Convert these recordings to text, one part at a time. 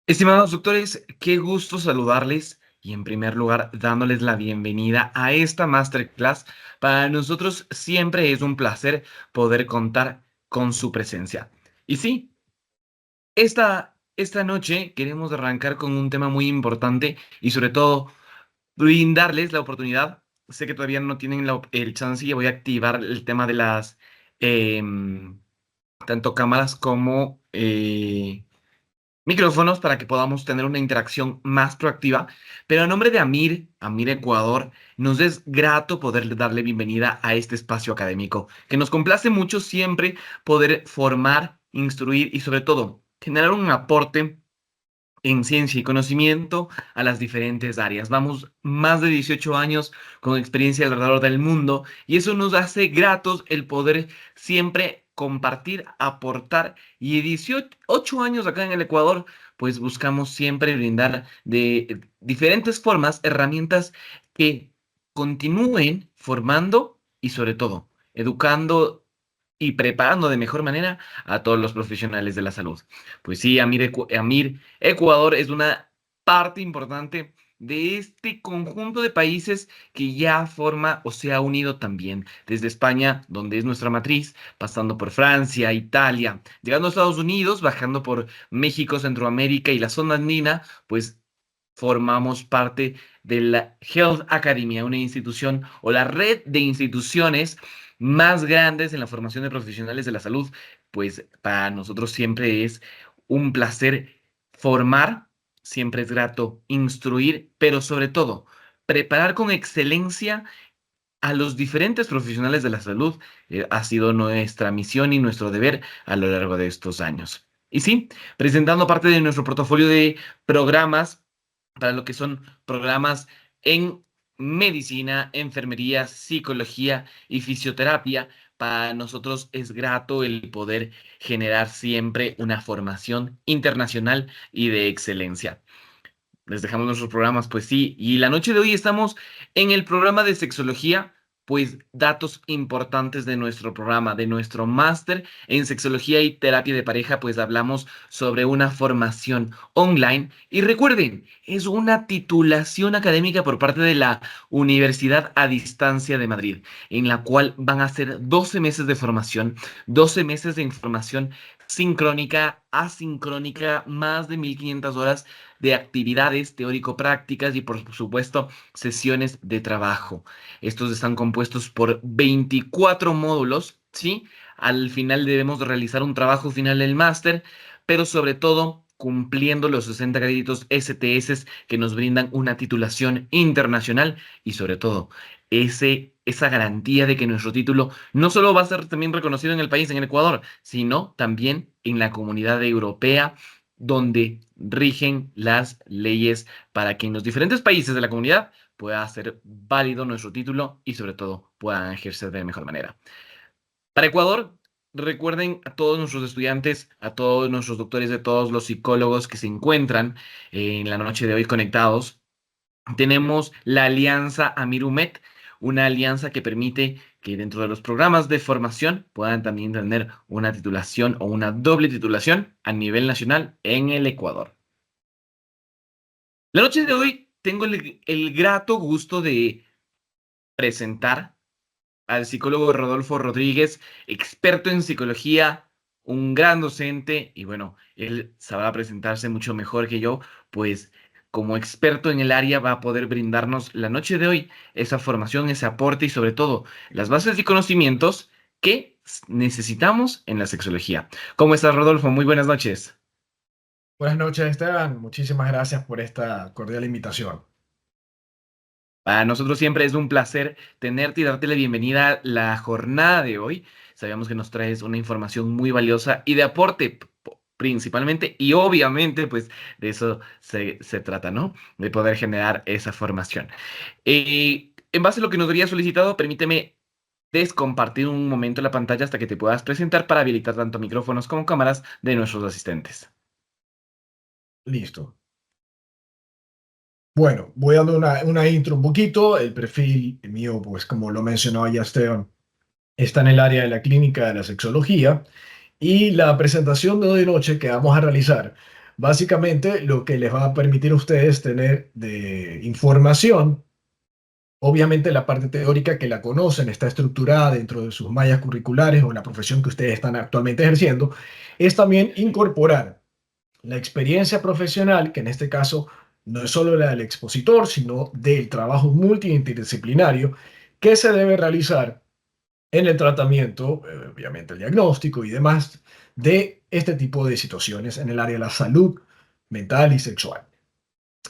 Estimados doctores, qué gusto saludarles y en primer lugar dándoles la bienvenida a esta masterclass. Para nosotros siempre es un placer poder contar con su presencia. Y sí, esta noche queremos arrancar con un tema muy importante y sobre todo brindarles la oportunidad. Sé que todavía no tienen el chance y voy a activar el tema de las em, tanto cámaras como micrófonos para que podamos tener una interacción más proactiva. Pero a nombre de Amir Ecuador, nos es grato poder darle bienvenida a este espacio académico, que nos complace mucho siempre poder formar, instruir y sobre todo generar un aporte en ciencia y conocimiento a las diferentes áreas. Vamos más de 18 años con experiencia alrededor del mundo y eso nos hace gratos el poder siempre compartir, aportar y 18 años acá en el Ecuador, pues buscamos siempre brindar de diferentes formas herramientas que continúen formando y sobre todo educando y preparando de mejor manera a todos los profesionales de la salud. Pues sí, Amir, Ecuador es una parte importante de este conjunto de países que ya forma o se ha unido también, desde España, donde es nuestra matriz, pasando por Francia, Italia, llegando a Estados Unidos, bajando por México, Centroamérica y la zona andina, pues formamos parte de la Health Academia, una institución o la red de instituciones más grandes en la formación de profesionales de la salud. Pues para nosotros siempre es un placer formar, siempre es grato instruir, pero sobre todo preparar con excelencia a los diferentes profesionales de la salud. Ha sido nuestra misión y nuestro deber a lo largo de estos años. Y sí, presentando parte de nuestro portafolio de programas para lo que son programas en medicina, enfermería, psicología y fisioterapia. Para nosotros es grato el poder generar siempre una formación internacional y de excelencia. Les dejamos nuestros programas, pues sí. Y la noche de hoy estamos en el programa de sexología, pues datos importantes de nuestro programa, de nuestro máster en sexología y terapia de pareja, pues hablamos sobre una formación online. Y recuerden, es una titulación académica por parte de la Universidad a Distancia de Madrid, en la cual van a ser 12 meses de formación, 12 meses de información sincrónica, asincrónica, más de 1500 horas de actividades teórico-prácticas y por supuesto sesiones de trabajo. Estos están compuestos por 24 módulos, ¿sí? Al final debemos realizar un trabajo final del máster, pero sobre todo cumpliendo los 60 créditos STS que nos brindan una titulación internacional y sobre todo esa garantía de que nuestro título no solo va a ser también reconocido en el país, en el Ecuador, sino también en la comunidad europea donde rigen las leyes para que en los diferentes países de la comunidad pueda ser válido nuestro título y sobre todo puedan ejercer de mejor manera. Para Ecuador, recuerden a todos nuestros estudiantes, a todos nuestros doctores, a todos los psicólogos que se encuentran en la noche de hoy conectados, tenemos la alianza Amirumet, una alianza que permite que dentro de los programas de formación puedan también tener una titulación o una doble titulación a nivel nacional en el Ecuador. La noche de hoy tengo el grato gusto de presentar al psicólogo Rodolfo Rodríguez, experto en psicología, un gran docente, y bueno, él sabrá presentarse mucho mejor que yo, pues como experto en el área va a poder brindarnos la noche de hoy esa formación, ese aporte y sobre todo las bases y conocimientos que necesitamos en la sexología. ¿Cómo estás, Rodolfo? Muy buenas noches. Buenas noches, Esteban. Muchísimas gracias por esta cordial invitación. Para nosotros siempre es un placer tenerte y darte la bienvenida a la jornada de hoy. Sabemos que nos traes una información muy valiosa y de aporte principalmente y obviamente pues de eso se trata, ¿no? De poder generar esa formación. En base a lo que nos había solicitado, permíteme descompartir un momento la pantalla hasta que te puedas presentar para habilitar tanto micrófonos como cámaras de nuestros asistentes. Listo. Bueno, voy dando una intro un poquito. El perfil mío, pues como lo mencionaba ya Esteban, está en el área de la clínica de la sexología y la presentación de hoy noche que vamos a realizar Básicamente, lo que les va a permitir a ustedes tener de información, obviamente la parte teórica que la conocen, está estructurada dentro de sus mallas curriculares o la profesión que ustedes están actualmente ejerciendo, es también incorporar la experiencia profesional, que en este caso no es solo la del expositor, sino del trabajo multidisciplinario que se debe realizar en el tratamiento, obviamente el diagnóstico y demás, de este tipo de situaciones en el área de la salud mental y sexual.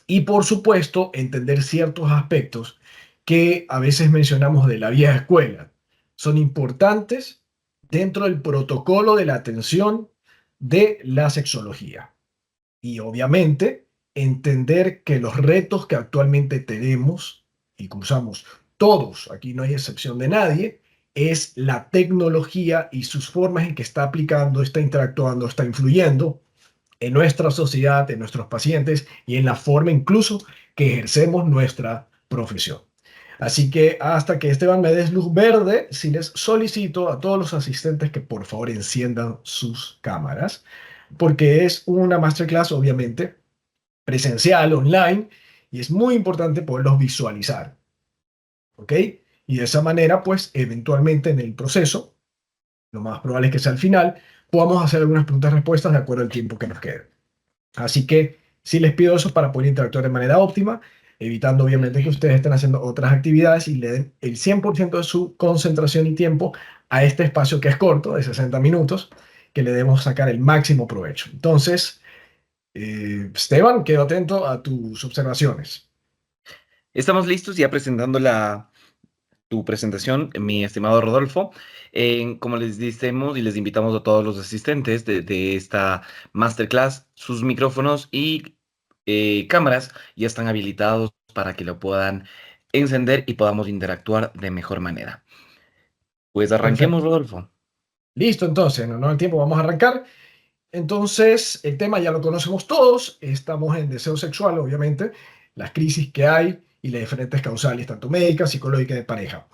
Y por supuesto, entender ciertos aspectos que a veces mencionamos de la vieja escuela. Son importantes dentro del protocolo de la atención de la sexología. Y obviamente, entender que los retos que actualmente tenemos y cruzamos todos, aquí no hay excepción de nadie, es la tecnología y sus formas en que está aplicando, está interactuando, está influyendo en nuestra sociedad, en nuestros pacientes y en la forma incluso que ejercemos nuestra profesión. Así que hasta que Esteban me des luz verde, si les solicito a todos los asistentes que por favor enciendan sus cámaras, porque es una masterclass obviamente presencial, online, y es muy importante poderlos visualizar, ¿ok? Y de esa manera, pues eventualmente en el proceso, lo más probable es que sea al final, podamos hacer algunas preguntas y respuestas de acuerdo al tiempo que nos quede. Así que sí les pido eso para poder interactuar de manera óptima, evitando obviamente que ustedes estén haciendo otras actividades y le den el 100% de su concentración y tiempo a este espacio que es corto, de 60 minutos, que le debemos sacar el máximo provecho. Entonces, Esteban, quedo atento a tus observaciones. Estamos listos ya presentando tu presentación, mi estimado Rodolfo. Como les decimos y les invitamos a todos los asistentes de esta masterclass, sus micrófonos y cámaras ya están habilitados para que lo puedan encender y podamos interactuar de mejor manera. Pues arranquemos, Perfecto. Rodolfo. Listo, entonces, no hay tiempo, vamos a arrancar. Entonces, el tema ya lo conocemos todos, estamos en deseo sexual, obviamente, las crisis que hay y las diferentes causales, tanto médicas, psicológicas, de pareja.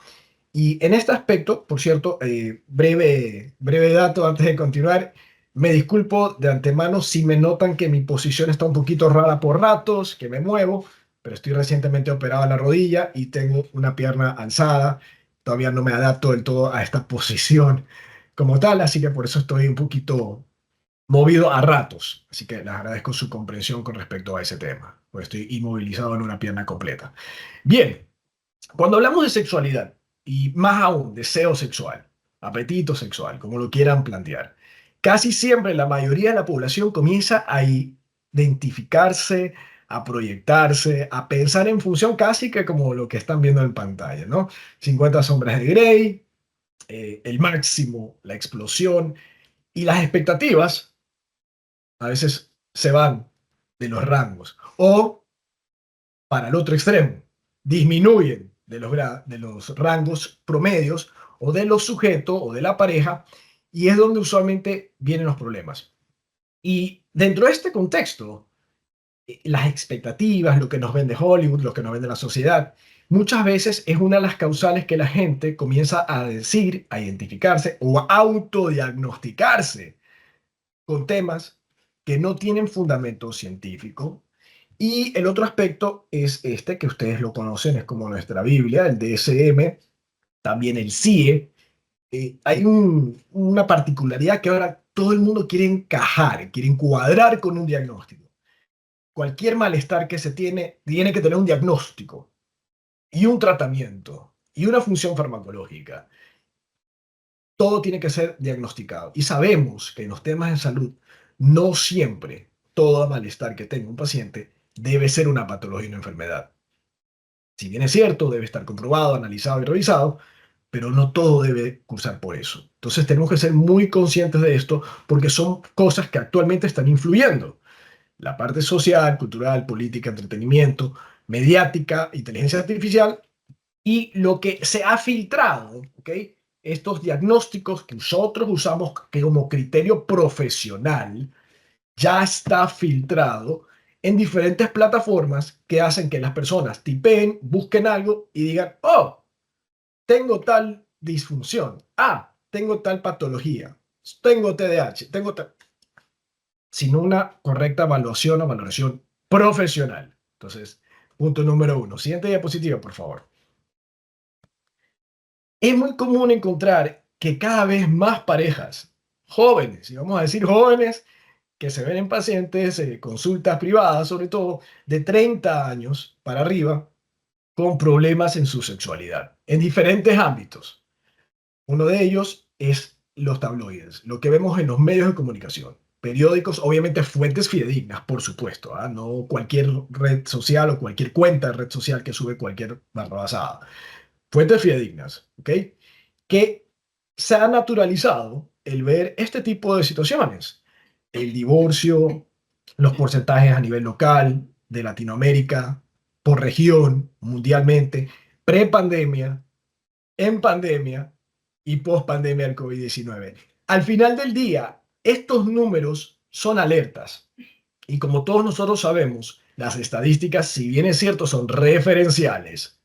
Y en este aspecto, por cierto, breve dato antes de continuar, me disculpo de antemano si me notan que mi posición está un poquito rara por ratos, que me muevo, pero estoy recientemente operado en la rodilla y tengo una pierna alzada. Todavía no me adapto del todo a esta posición como tal, así que por eso estoy un poquito movido a ratos. Así que les agradezco su comprensión con respecto a ese tema, pues estoy inmovilizado en una pierna completa. Bien, cuando hablamos de sexualidad, y más aún deseo sexual, apetito sexual, como lo quieran plantear, casi siempre la mayoría de la población comienza a identificarse, a proyectarse, a pensar en función casi que como lo que están viendo en pantalla, ¿no? 50 sombras de Grey, el máximo, la explosión, y las expectativas a veces se van de los rangos. O para el otro extremo, disminuyen de los rangos promedios o de los sujetos o de la pareja, y es donde usualmente vienen los problemas. Y dentro de este contexto, las expectativas, lo que nos vende Hollywood, lo que nos vende la sociedad, muchas veces es una de las causales que la gente comienza a decir, a identificarse o a autodiagnosticarse con temas que no tienen fundamento científico. Y el otro aspecto es este, que ustedes lo conocen, es como nuestra Biblia, el DSM, también el CIE. Hay una particularidad que ahora todo el mundo quiere encajar, quiere encuadrar con un diagnóstico. Cualquier malestar que se tiene que tener un diagnóstico y un tratamiento y una función farmacológica. Todo tiene que ser diagnosticado. Y sabemos que en los temas de salud, no siempre todo malestar que tenga un paciente debe ser una patología y una enfermedad. Si bien es cierto, debe estar comprobado, analizado y revisado, pero no todo debe cursar por eso. Entonces tenemos que ser muy conscientes de esto porque son cosas que actualmente están influyendo. La parte social, cultural, política, entretenimiento, mediática, inteligencia artificial y lo que se ha filtrado, ¿ok? Estos diagnósticos que nosotros usamos que como criterio profesional ya está filtrado en diferentes plataformas que hacen que las personas tipeen, busquen algo y digan, oh, tengo tal disfunción, ah, tengo tal patología, tengo TDAH, tengo tal... sino una correcta evaluación o valoración profesional. Entonces, punto número uno. Siguiente diapositiva, por favor. Es muy común encontrar que cada vez más parejas jóvenes, y vamos a decir jóvenes, que se ven en pacientes, consultas privadas, sobre todo de 30 años para arriba, con problemas en su sexualidad, en diferentes ámbitos. Uno de ellos es los tabloides, lo que vemos en los medios de comunicación. Periódicos, obviamente fuentes fidedignas, por supuesto, ¿ah? No cualquier red social o cualquier cuenta de red social que sube cualquier barrabasada. Fuentes fidedignas, ¿ok? Que se ha naturalizado el ver este tipo de situaciones. El divorcio, los porcentajes a nivel local, de Latinoamérica, por región, mundialmente, prepandemia, en pandemia y post-pandemia del COVID-19. Al final del día, estos números son alertas. Y como todos nosotros sabemos, las estadísticas, si bien es cierto, son referenciales,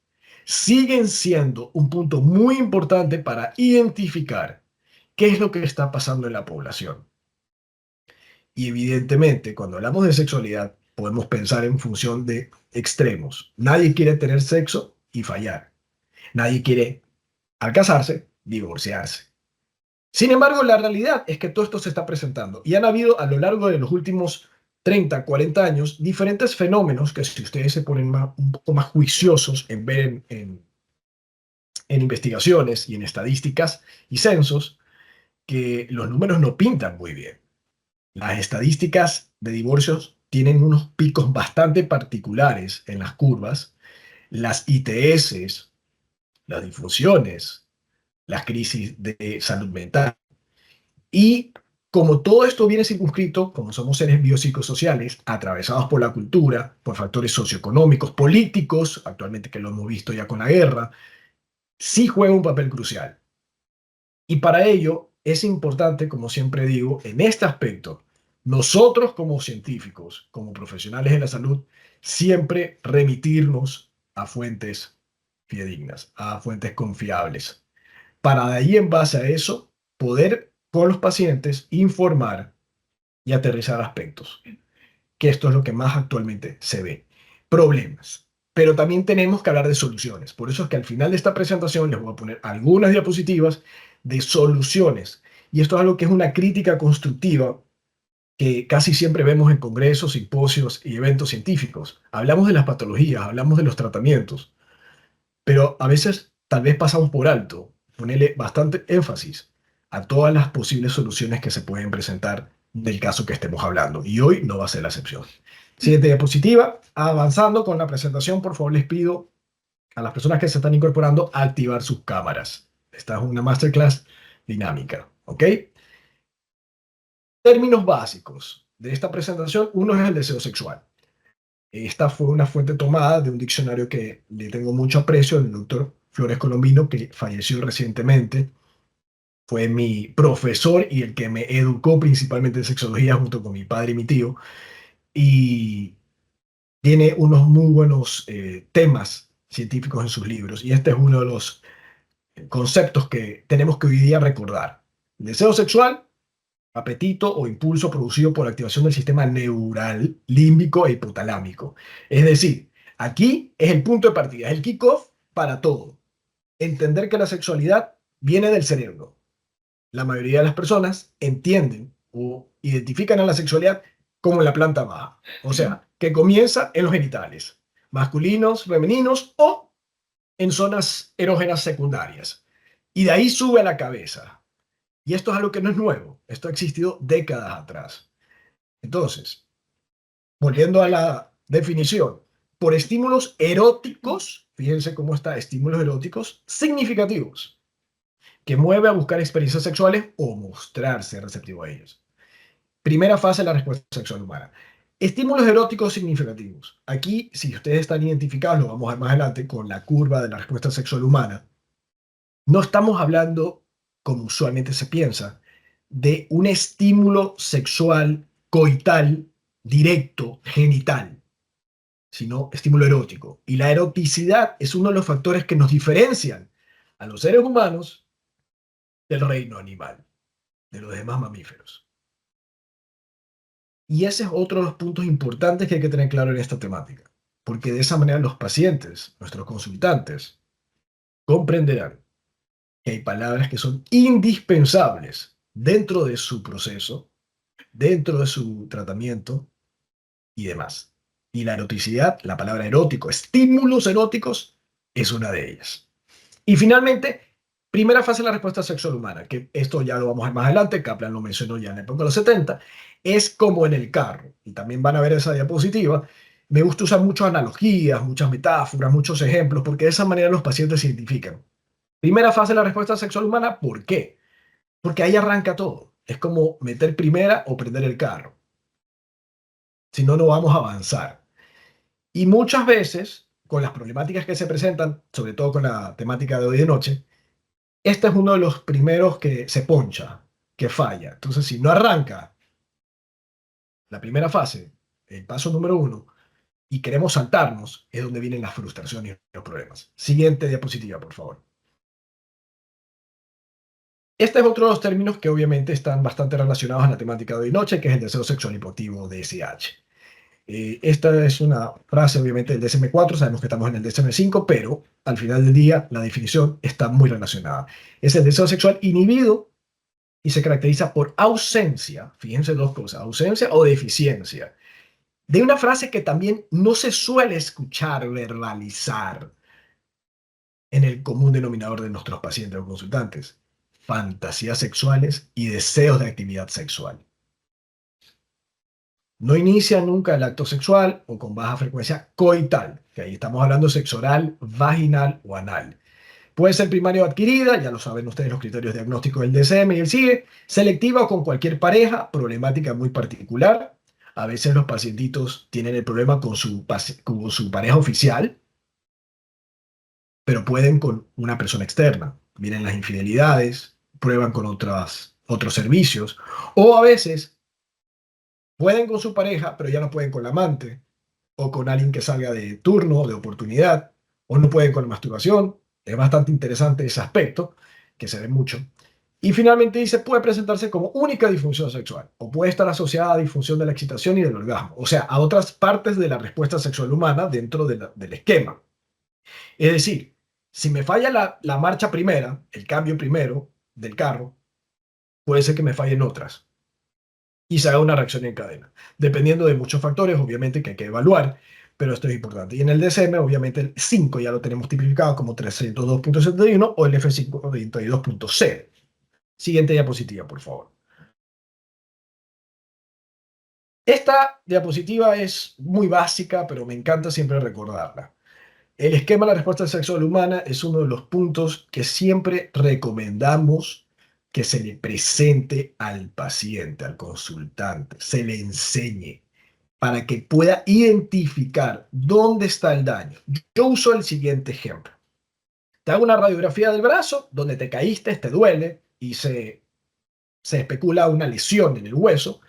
siguen siendo un punto muy importante para identificar qué es lo que está pasando en la población. Y evidentemente, cuando hablamos de sexualidad, podemos pensar en función de extremos. Nadie quiere tener sexo y fallar. Nadie quiere, al casarse, divorciarse. Sin embargo, la realidad es que todo esto se está presentando y han habido a lo largo de los últimos 30, 40 años diferentes fenómenos que si ustedes se ponen un poco más juiciosos en ver en investigaciones y en estadísticas y censos, que los números no pintan muy bien. Las estadísticas de divorcios tienen unos picos bastante particulares en las curvas. Las ITS, las difusiones, las crisis de salud mental. Y como todo esto viene circunscrito, como somos seres biopsicosociales, atravesados por la cultura, por factores socioeconómicos, políticos, actualmente que lo hemos visto ya con la guerra, sí juega un papel crucial. Y para ello es importante, como siempre digo, en este aspecto, nosotros como científicos, como profesionales de la salud, siempre remitirnos a fuentes fidedignas, a fuentes confiables, para de ahí en base a eso poder con los pacientes informar y aterrizar aspectos, que esto es lo que más actualmente se ve. Problemas. Pero también tenemos que hablar de soluciones. Por eso es que al final de esta presentación les voy a poner algunas diapositivas de soluciones. Y esto es algo que es una crítica constructiva que casi siempre vemos en congresos, simposios y eventos científicos. Hablamos de las patologías, hablamos de los tratamientos, pero a veces tal vez pasamos por alto, ponerle bastante énfasis a todas las posibles soluciones que se pueden presentar del caso que estemos hablando. Y hoy no va a ser la excepción. Siguiente diapositiva. Avanzando con la presentación, por favor les pido a las personas que se están incorporando a activar sus cámaras. Esta es una masterclass dinámica, ¿ok? Términos básicos de esta presentación. Uno es el deseo sexual. Esta fue una fuente tomada de un diccionario que le tengo mucho aprecio, del doctor Flores Colombino, que falleció recientemente. Fue mi profesor y el que me educó principalmente en sexología junto con mi padre y mi tío. Y tiene unos muy buenos temas científicos en sus libros. Y este es uno de los conceptos que tenemos que hoy día recordar. Deseo sexual, apetito o impulso producido por activación del sistema neural, límbico e hipotalámico. Es decir, aquí es el punto de partida, es el kickoff para todo. Entender que la sexualidad viene del cerebro. La mayoría de las personas entienden o identifican a la sexualidad como la planta baja. O sea, que comienza en los genitales, masculinos, femeninos o en zonas erógenas secundarias. Y de ahí sube a la cabeza. Y esto es algo que no es nuevo. Esto ha existido décadas atrás. Entonces, volviendo a la definición, por estímulos eróticos, fíjense cómo está, estímulos eróticos significativos, que mueve a buscar experiencias sexuales o mostrarse receptivo a ellos. Primera fase de la respuesta sexual humana. Estímulos eróticos significativos. Aquí, si ustedes están identificados, lo vamos a ver más adelante con la curva de la respuesta sexual humana, no estamos hablando, como usualmente se piensa, de un estímulo sexual coital directo, genital, sino estímulo erótico. Y la eroticidad es uno de los factores que nos diferencian a los seres humanos del reino animal, de los demás mamíferos. Y ese es otro de los puntos importantes que hay que tener claro en esta temática, porque de esa manera los pacientes, nuestros consultantes, comprenderán que hay palabras que son indispensables dentro de su proceso, dentro de su tratamiento y demás. Y la eroticidad, la palabra erótico, estímulos eróticos, es una de ellas. Y finalmente, primera fase de la respuesta sexual humana, que esto ya lo vamos a ver más adelante, Kaplan lo mencionó ya en la época de los 70, es como en el carro, y también van a ver esa diapositiva. Me gusta usar muchas analogías, muchas metáforas, muchos ejemplos, porque de esa manera los pacientes se identifican. Primera fase de la respuesta sexual humana, ¿por qué? Porque ahí arranca todo. Es como meter primera o prender el carro. Si no, no vamos a avanzar. Y muchas veces, con las problemáticas que se presentan, sobre todo con la temática de hoy de noche, este es uno de los primeros que se poncha, que falla. Entonces, si no arranca la primera fase, el paso número uno, y queremos saltarnos, es donde vienen las frustraciones y los problemas. Siguiente diapositiva, por favor. Este es otro de los términos que obviamente están bastante relacionados a la temática de hoy noche, que es el deseo sexual hipoactivo, DSH. Esta es una frase obviamente del DSM-4, sabemos que estamos en el DSM-5, pero al final del día la definición está muy relacionada. Es el deseo sexual inhibido y se caracteriza por ausencia, fíjense dos cosas, ausencia o deficiencia, de una frase que también no se suele escuchar verbalizar en el común denominador de nuestros pacientes o consultantes: fantasías sexuales y deseos de actividad sexual. No inicia nunca el acto sexual o con baja frecuencia coital, que ahí estamos hablando sexo oral, vaginal o anal. Puede ser primaria o adquirida, ya lo saben ustedes los criterios diagnósticos del DSM y el CIE, selectiva o con cualquier pareja, problemática muy particular. A veces los pacientitos tienen el problema con su pareja oficial, pero pueden con una persona externa. Vienen las infidelidades, prueban con otros servicios, o a veces pueden con su pareja, pero ya no pueden con la amante, o con alguien que salga de turno, de oportunidad, o no pueden con la masturbación. Es bastante interesante ese aspecto, que se ve mucho. Y finalmente dice, puede presentarse como única disfunción sexual, o puede estar asociada a disfunción de la excitación y del orgasmo, o sea, a otras partes de la respuesta sexual humana dentro del esquema. Es decir, si me falla la marcha primera, el cambio primero del carro, puede ser que me fallen otras y se haga una reacción en cadena, dependiendo de muchos factores, obviamente, que hay que evaluar, pero esto es importante. Y en el DSM, obviamente, el 5 ya lo tenemos tipificado como 302.71 o el F522.0. Siguiente diapositiva, por favor. Esta diapositiva es muy básica, pero me encanta siempre recordarla. El esquema de la respuesta sexual humana es uno de los puntos que siempre recomendamos que se le presente al paciente, al consultante, se le enseñe para que pueda identificar dónde está el daño. Yo uso el siguiente ejemplo. Te hago una radiografía del brazo donde te caíste, te duele y se especula una lesión en el hueso.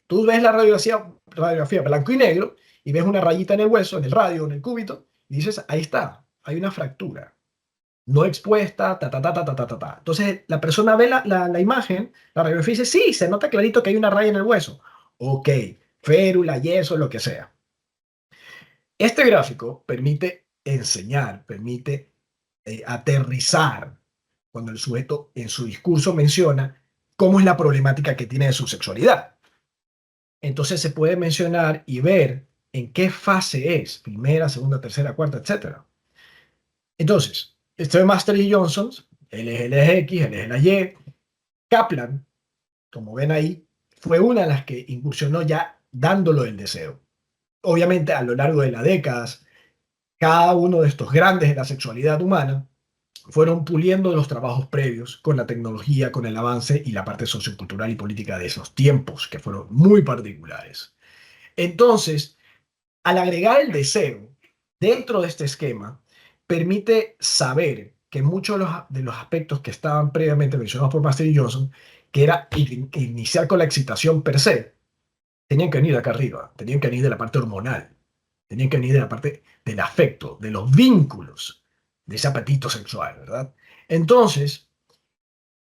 Tú ves la radiografía blanco y negro y ves una rayita en el hueso, en el radio, en el cúbito, y dices, ahí está, hay una fractura no expuesta, ta, ta, ta, ta, ta, ta, ta, ta. Entonces la persona ve la imagen, la radiografía y dice, sí, se nota clarito que hay una raya en el hueso. Ok, férula, yeso, lo que sea. Este gráfico permite enseñar, permite aterrizar cuando el sujeto en su discurso menciona cómo es la problemática que tiene de su sexualidad. Entonces se puede mencionar y ver en qué fase es, primera, segunda, tercera, cuarta, etcétera. Entonces, esto de Master y Johnson, él es el eje X, él es la Y. Kaplan, como ven ahí, fue una de las que incursionó ya dándolo el deseo. Obviamente, a lo largo de las décadas, cada uno de estos grandes de la sexualidad humana fueron puliendo los trabajos previos con la tecnología, con el avance y la parte sociocultural y política de esos tiempos, que fueron muy particulares. Entonces, al agregar el deseo dentro de este esquema, permite saber que muchos de los aspectos que estaban previamente mencionados por Master y Johnson, que era iniciar con la excitación per se, tenían que venir de acá arriba, tenían que venir de la parte hormonal, tenían que venir de la parte del afecto, de los vínculos, de ese apetito sexual, ¿verdad? Entonces,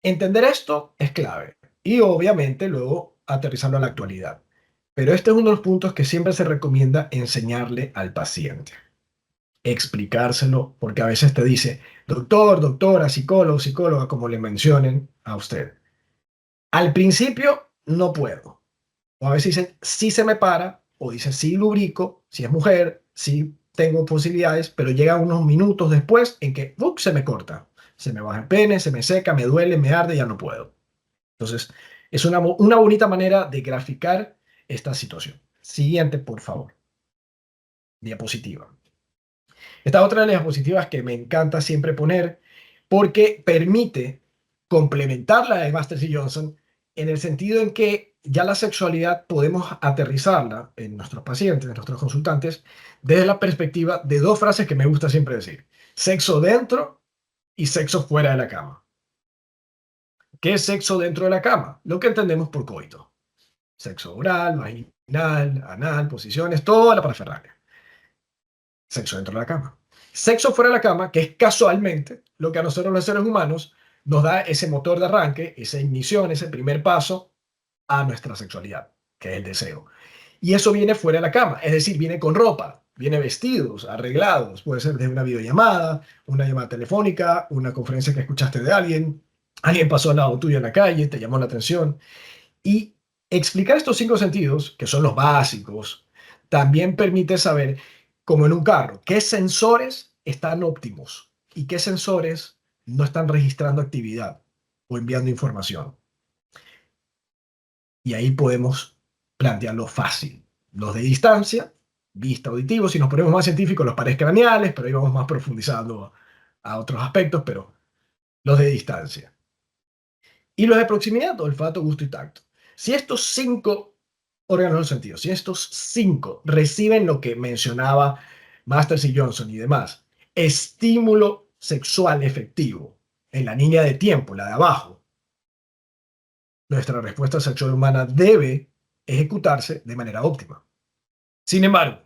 entender esto es clave y obviamente luego aterrizarlo a la actualidad. Pero este es uno de los puntos que siempre se recomienda enseñarle al paciente. Explicárselo, porque a veces te dice, doctor, doctora, psicólogo, psicóloga, como le mencionen a usted. Al principio no puedo. O a veces dicen, sí se me para, o dicen, sí lubrico, si es mujer, sí tengo posibilidades, pero llegan unos minutos después en que se me corta. Se me baja el pene, se me seca, me duele, me arde, ya no puedo. Entonces, es una bonita manera de graficar esta situación. Siguiente, por favor. Diapositiva. Esta otra de las diapositivas que me encanta siempre poner porque permite complementar la de Masters y Johnson en el sentido en que ya la sexualidad podemos aterrizarla en nuestros pacientes, en nuestros consultantes, desde la perspectiva de dos frases que me gusta siempre decir. Sexo dentro y sexo fuera de la cama. ¿Qué es sexo dentro de la cama? Lo que entendemos por coito. Sexo oral, vaginal, anal, posiciones, toda la parafernalia. Sexo dentro de la cama. Sexo fuera de la cama, que es casualmente lo que a nosotros los seres humanos nos da ese motor de arranque, esa ignición, ese primer paso a nuestra sexualidad, que es el deseo. Y eso viene fuera de la cama, es decir, viene con ropa, viene vestidos, arreglados, puede ser desde una videollamada, una llamada telefónica, una conferencia que escuchaste de alguien, alguien pasó al lado tuyo en la calle, te llamó la atención. Y explicar estos cinco sentidos, que son los básicos, también permite saber, como en un carro, qué sensores están óptimos y qué sensores no están registrando actividad o enviando información. Y ahí podemos plantearlo fácil. Los de distancia, vista, auditivo, si nos ponemos más científicos, los pares craneales, pero ahí vamos más profundizando a otros aspectos, pero los de distancia. Y los de proximidad, olfato, gusto y tacto. Si estos cinco órganos del sentido, si estos cinco reciben lo que mencionaba Masters y Johnson y demás, estímulo sexual efectivo en la línea de tiempo, la de abajo, nuestra respuesta sexual humana debe ejecutarse de manera óptima. Sin embargo,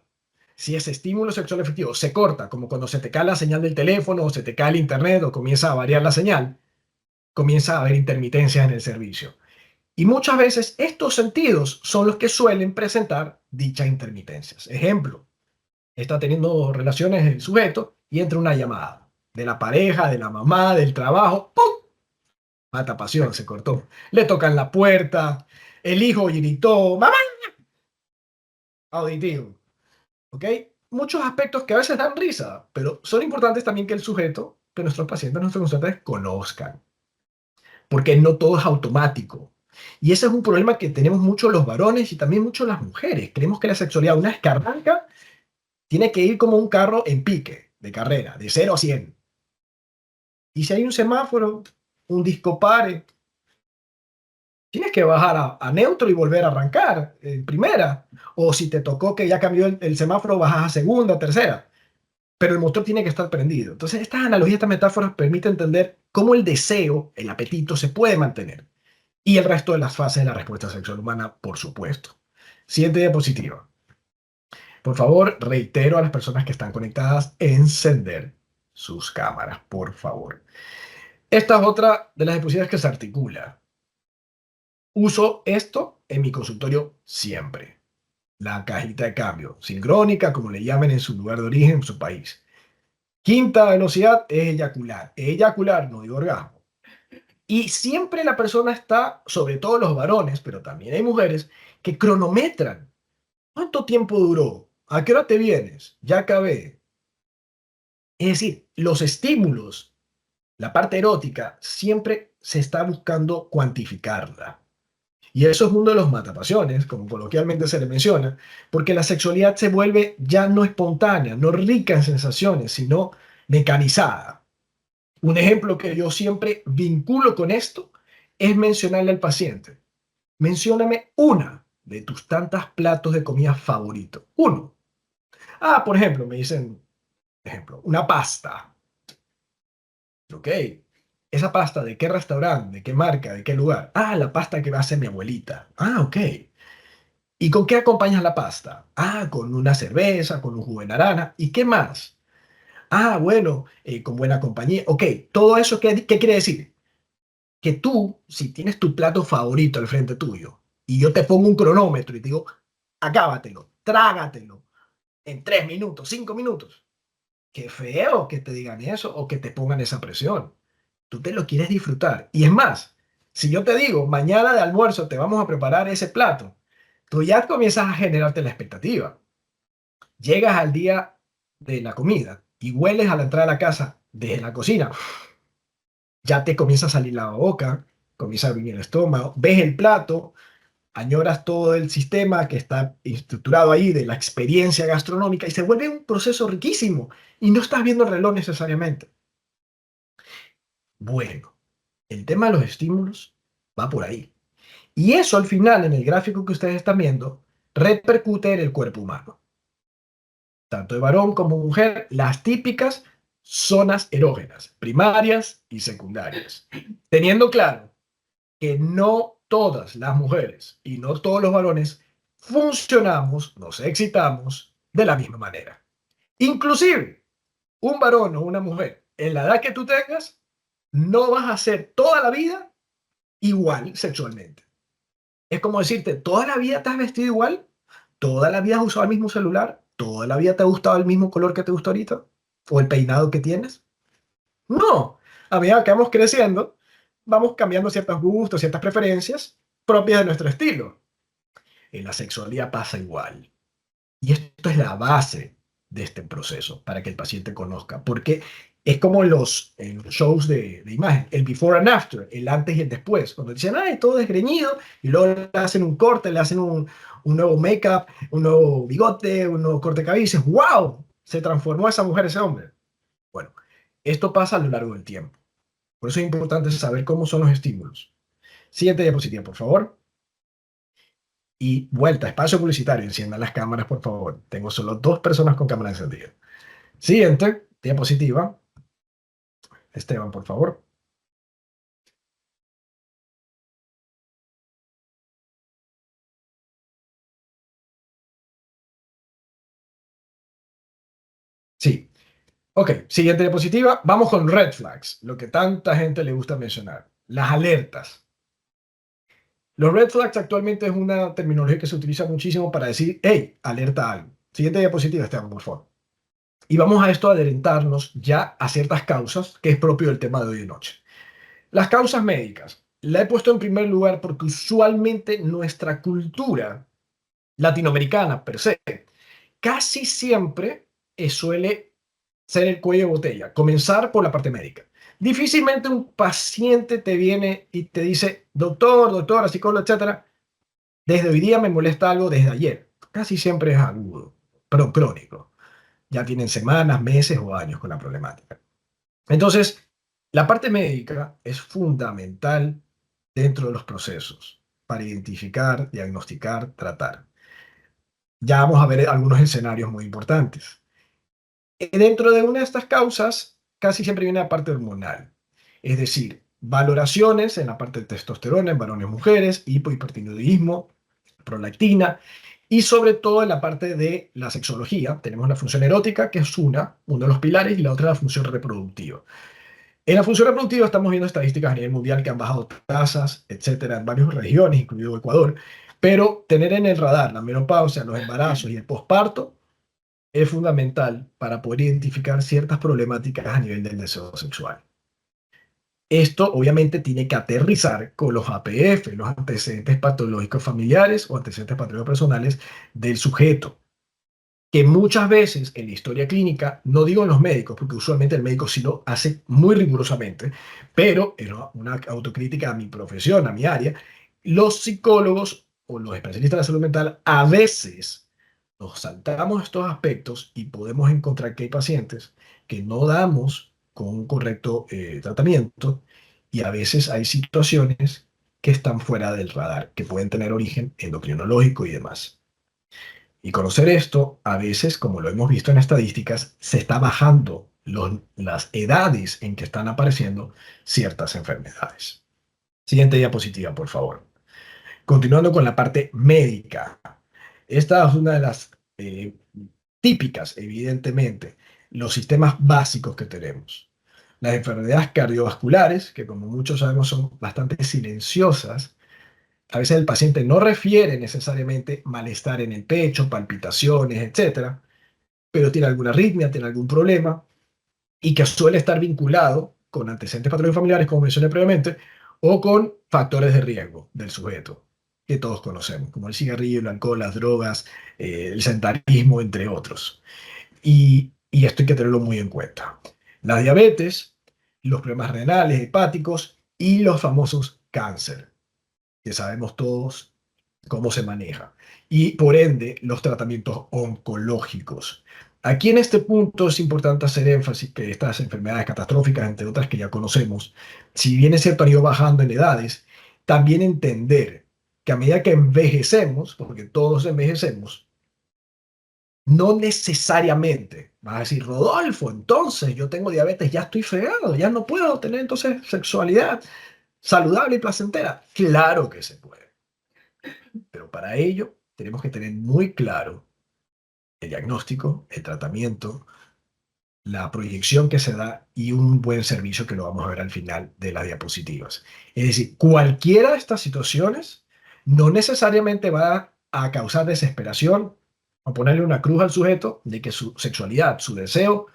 si ese estímulo sexual efectivo se corta, como cuando se te cae la señal del teléfono o se te cae el internet o comienza a variar la señal, comienza a haber intermitencias en el servicio. Y muchas veces estos sentidos son los que suelen presentar dichas intermitencias. Ejemplo, está teniendo relaciones el sujeto y entra una llamada de la pareja, de la mamá, del trabajo. ¡Pum! Mata pasión, se cortó. Le tocan la puerta, el hijo gritó, ¡mamá! Auditivo. ¿Ok? Muchos aspectos que a veces dan risa, pero son importantes también que el sujeto, que nuestros pacientes, nuestros consultantes conozcan, porque no todo es automático. Y ese es un problema que tenemos mucho los varones y también mucho las mujeres. Creemos que la sexualidad, una vez que arranca, tiene que ir como un carro en pique, de carrera, de 0 a 100. Y si hay un semáforo, un disco pare, tienes que bajar a neutro y volver a arrancar en primera. O si te tocó que ya cambió el semáforo, bajas a segunda, tercera. Pero el motor tiene que estar prendido. Entonces, estas analogías, estas metáforas permiten entender cómo el deseo, el apetito, se puede mantener. Y el resto de las fases de la respuesta sexual humana, por supuesto. Siguiente diapositiva. Por favor, reitero a las personas que están conectadas, encender sus cámaras, por favor. Esta es otra de las diapositivas que se articula. Uso esto en mi consultorio siempre. La cajita de cambio, sincrónica, como le llamen en su lugar de origen, en su país. Quinta velocidad es eyacular. Eyacular, no digo orgasmo. Y siempre la persona está, sobre todo los varones, pero también hay mujeres, que cronometran. ¿Cuánto tiempo duró? ¿A qué hora te vienes? Ya acabé. Es decir, los estímulos, la parte erótica, siempre se está buscando cuantificarla. Y eso es uno de los matapasiones, como coloquialmente se le menciona, porque la sexualidad se vuelve ya no espontánea, no rica en sensaciones, sino mecanizada. Un ejemplo que yo siempre vinculo con esto es mencionarle al paciente: mencióname una de tus tantas platos de comida favorito. Uno. Ah, por ejemplo, me dicen, ejemplo, una pasta. Ok. ¿Esa pasta de qué restaurante, de qué marca, de qué lugar? Ah, la pasta que va a hacer mi abuelita. Ah, ok. ¿Y con qué acompañas la pasta? Ah, con una cerveza, con un jugo de naranja. ¿Y qué más? Ah, bueno, con buena compañía. Ok, todo eso, ¿qué quiere decir? Que tú, si tienes tu plato favorito al frente tuyo, y yo te pongo un cronómetro y te digo, acábatelo, trágatelo en 3 minutos, 5 minutos. Qué feo que te digan eso o que te pongan esa presión. Tú te lo quieres disfrutar. Y es más, si yo te digo, mañana de almuerzo te vamos a preparar ese plato, tú ya comienzas a generarte la expectativa. Llegas al día de la comida y hueles a la entrada de la casa desde la cocina, ya te comienza a salir la boca, comienza a abrir el estómago, ves el plato, añoras todo el sistema que está estructurado ahí de la experiencia gastronómica y se vuelve un proceso riquísimo y no estás viendo el reloj necesariamente. Bueno, el tema de los estímulos va por ahí. Y eso al final, en el gráfico que ustedes están viendo, repercute en el cuerpo humano. Tanto de varón como mujer, las típicas zonas erógenas, primarias y secundarias. Teniendo claro que no todas las mujeres y no todos los varones funcionamos, nos excitamos de la misma manera. Inclusive, un varón o una mujer, en la edad que tú tengas, no vas a ser toda la vida igual sexualmente. Es como decirte, toda la vida te has vestido igual, toda la vida has usado el mismo celular, toda la vida te ha gustado el mismo color que te gusta ahorita, o el peinado que tienes. No, a medida que vamos creciendo, vamos cambiando ciertos gustos, ciertas preferencias propias de nuestro estilo. En la sexualidad pasa igual. Y esto es la base de este proceso para que el paciente conozca, porque es como en los shows de imagen, el before and after, el antes y el después, cuando dicen, ay, todo desgreñido, y luego le hacen un corte, le hacen un nuevo make-up, un nuevo bigote, un nuevo corte de cabello, y dices, wow, se transformó esa mujer, ese hombre. Bueno, esto pasa a lo largo del tiempo. Por eso es importante saber cómo son los estímulos. Siguiente diapositiva, por favor. Y vuelta, espacio publicitario. Enciendan las cámaras, por favor. Tengo solo 2 personas con cámara encendida. Siguiente diapositiva. Esteban, por favor. Sí. Ok, siguiente diapositiva. Vamos con red flags, lo que tanta gente le gusta mencionar. Las alertas. Los red flags actualmente es una terminología que se utiliza muchísimo para decir, hey, alerta a algo. Siguiente diapositiva, Esteban, por favor. Y vamos a esto a adelantarnos ya a ciertas causas, que es propio del tema de hoy de noche. Las causas médicas. La he puesto en primer lugar porque usualmente nuestra cultura latinoamericana per se casi siempre suele ser el cuello de botella, comenzar por la parte médica. Difícilmente un paciente te viene y te dice, doctor, doctora, psicólogo, etcétera, desde hoy día me molesta algo desde ayer. Casi siempre es agudo, pero crónico. Ya tienen semanas, meses o años con la problemática. Entonces, la parte médica es fundamental dentro de los procesos para identificar, diagnosticar, tratar. Ya vamos a ver algunos escenarios muy importantes. Dentro de una de estas causas, casi siempre viene la parte hormonal, es decir, valoraciones en la parte de testosterona en varones y mujeres, hipohipertiroidismo, prolactina, y sobre todo en la parte de la sexología. Tenemos la función erótica, que es uno de los pilares, y la otra la función reproductiva. En la función reproductiva estamos viendo estadísticas a nivel mundial que han bajado tasas, etcétera, en varias regiones, incluido Ecuador, pero tener en el radar la menopausia, los embarazos y el posparto es fundamental para poder identificar ciertas problemáticas a nivel del deseo sexual. Esto obviamente tiene que aterrizar con los APF, los antecedentes patológicos familiares o antecedentes patológicos personales del sujeto, que muchas veces en la historia clínica, no digo en los médicos, porque usualmente el médico sí lo hace muy rigurosamente, pero en una autocrítica a mi profesión, a mi área, los psicólogos o los especialistas de la salud mental a veces nos saltamos estos aspectos y podemos encontrar que hay pacientes que no damos con un correcto tratamiento y a veces hay situaciones que están fuera del radar, que pueden tener origen endocrinológico y demás. Y conocer esto, a veces, como lo hemos visto en estadísticas, se está bajando las edades en que están apareciendo ciertas enfermedades. Siguiente diapositiva, por favor. Continuando con la parte médica. Esta es una de las típicas, evidentemente, los sistemas básicos que tenemos. Las enfermedades cardiovasculares, que como muchos sabemos son bastante silenciosas, A veces el paciente no refiere necesariamente malestar en el pecho, palpitaciones, etcétera, pero tiene alguna arritmia, tiene algún problema y que suele estar vinculado con antecedentes patológicos familiares, como mencioné previamente, o con factores de riesgo del sujeto, que todos conocemos, como el cigarrillo, el alcohol, las drogas, el sedentarismo, entre otros. Y esto hay que tenerlo muy en cuenta. La diabetes, los problemas renales, hepáticos y los famosos cáncer, que sabemos todos cómo se maneja. Y por ende, los tratamientos oncológicos. Aquí en este punto es importante hacer énfasis que estas enfermedades catastróficas, entre otras que ya conocemos, si bien es cierto han ido bajando en edades, también entender que a medida que envejecemos, porque todos envejecemos, no necesariamente vas a decir, Rodolfo, entonces yo tengo diabetes, ya estoy fregado, ya no puedo tener entonces sexualidad saludable y placentera. Claro que se puede, pero para ello tenemos que tener muy claro el diagnóstico, el tratamiento, la proyección que se da y un buen servicio que lo vamos a ver al final de las diapositivas. Es decir, cualquiera de estas situaciones no necesariamente va a causar desesperación o ponerle una cruz al sujeto de que su sexualidad, su deseo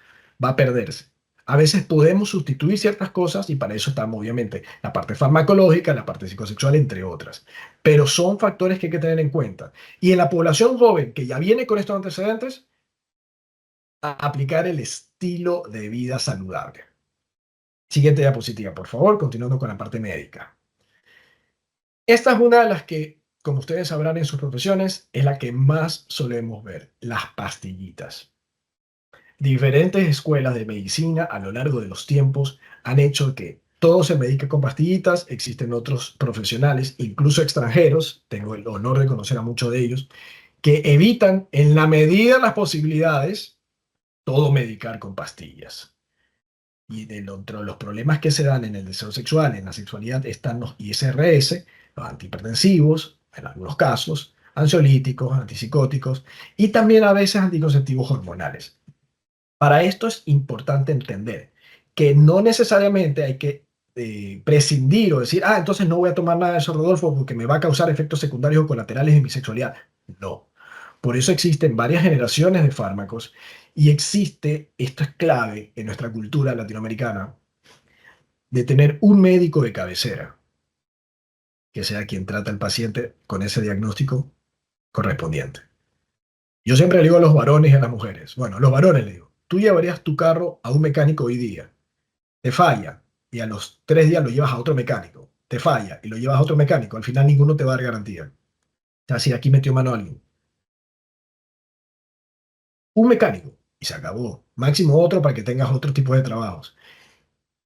va a perderse. A veces podemos sustituir ciertas cosas y para eso estamos obviamente la parte farmacológica, la parte psicosexual, entre otras. Pero son factores que hay que tener en cuenta. Y en la población joven que ya viene con estos antecedentes, a aplicar el estilo de vida saludable. Siguiente diapositiva, por favor, continuando con la parte médica. Esta es una de las que, como ustedes sabrán en sus profesiones, es la que más solemos ver, las pastillitas. Diferentes escuelas de medicina a lo largo de los tiempos han hecho que todo se medique con pastillitas. Existen otros profesionales, incluso extranjeros, tengo el honor de conocer a muchos de ellos, que evitan en la medida de las posibilidades todo medicar con pastillas. Y dentro de los problemas que se dan en el deseo sexual, en la sexualidad, están los ISRS, los antihipertensivos, en algunos casos, ansiolíticos, antipsicóticos y también a veces anticonceptivos hormonales. Para esto es importante entender que no necesariamente hay que prescindir o decir, entonces no voy a tomar nada de eso, Rodolfo, porque me va a causar efectos secundarios o colaterales en mi sexualidad. No. Por eso existen varias generaciones de fármacos y existe, esto es clave en nuestra cultura latinoamericana, de tener un médico de cabecera, que sea quien trata al paciente con ese diagnóstico correspondiente. Yo siempre le digo a los varones y a las mujeres, bueno, a los varones le digo, tú llevarías tu carro a un mecánico hoy día, te falla y a los 3 días lo llevas a otro mecánico, te falla y lo llevas a otro mecánico, al final ninguno te va a dar garantía. O sea, si aquí metió mano alguien, un mecánico y se acabó, máximo otro para que tengas otro tipo de trabajos.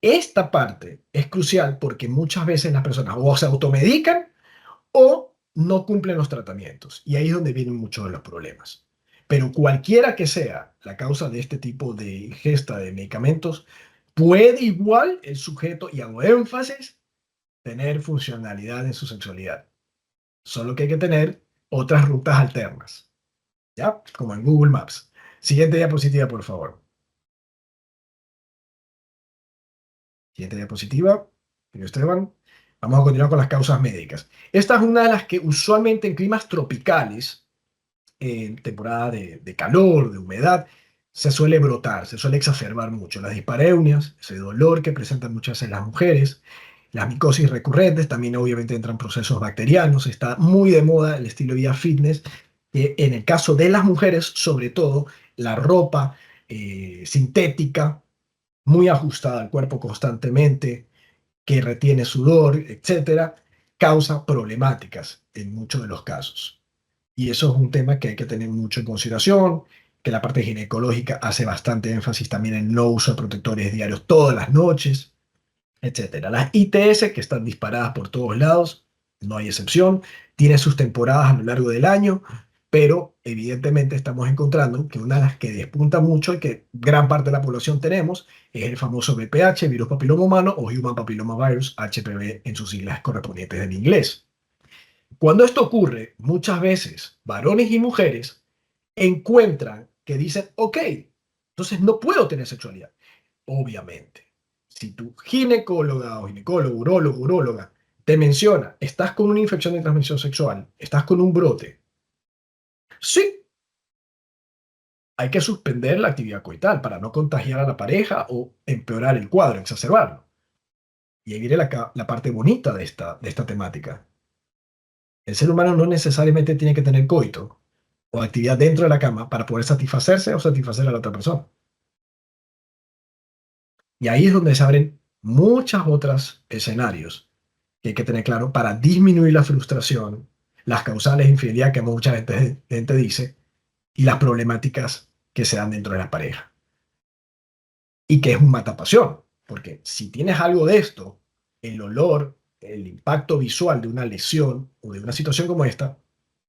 Esta parte es crucial porque muchas veces las personas o se automedican o no cumplen los tratamientos. Y ahí es donde vienen muchos de los problemas. Pero cualquiera que sea la causa de este tipo de ingesta de medicamentos, puede igual el sujeto, y hago énfasis, tener funcionalidad en su sexualidad. Solo que hay que tener otras rutas alternas, ¿ya? Como en Google Maps. Siguiente diapositiva, por favor. Siguiente diapositiva. Señor Esteban. Vamos a continuar con las causas médicas. Esta es una de las que usualmente en climas tropicales, en temporada de calor, de humedad, se suele brotar, se suele exacerbar mucho. Las dispareunias, ese dolor que presentan muchas veces las mujeres, las micosis recurrentes, también obviamente entran procesos bacterianos. Está muy de moda el estilo de vida fitness. En el caso de las mujeres, sobre todo, la ropa sintética, muy ajustada al cuerpo constantemente, que retiene sudor, etcétera, causa problemáticas en muchos de los casos. Y eso es un tema que hay que tener mucho en consideración, que la parte ginecológica hace bastante énfasis también en no uso de protectores diarios todas las noches, etcétera. Las ITS, que están disparadas por todos lados, no hay excepción, tienen sus temporadas a lo largo del año, pero evidentemente estamos encontrando que una de las que despunta mucho y que gran parte de la población tenemos es el famoso VPH, virus papiloma humano o Human Papilloma Virus, HPV en sus siglas correspondientes en inglés. Cuando esto ocurre, muchas veces varones y mujeres encuentran que dicen, ok, entonces no puedo tener sexualidad. Obviamente, si tu ginecóloga o ginecólogo, urólogo, uróloga te menciona, estás con una infección de transmisión sexual, estás con un brote, sí, hay que suspender la actividad coital para no contagiar a la pareja o empeorar el cuadro, exacerbarlo. Y ahí viene la parte bonita de esta temática. El ser humano no necesariamente tiene que tener coito o actividad dentro de la cama para poder satisfacerse o satisfacer a la otra persona. Y ahí es donde se abren muchos otros escenarios que hay que tener claro para disminuir la frustración, las causales de infidelidad que mucha gente dice y las problemáticas que se dan dentro de la pareja. Y que es un matapasión, porque si tienes algo de esto, el olor, el impacto visual de una lesión o de una situación como esta,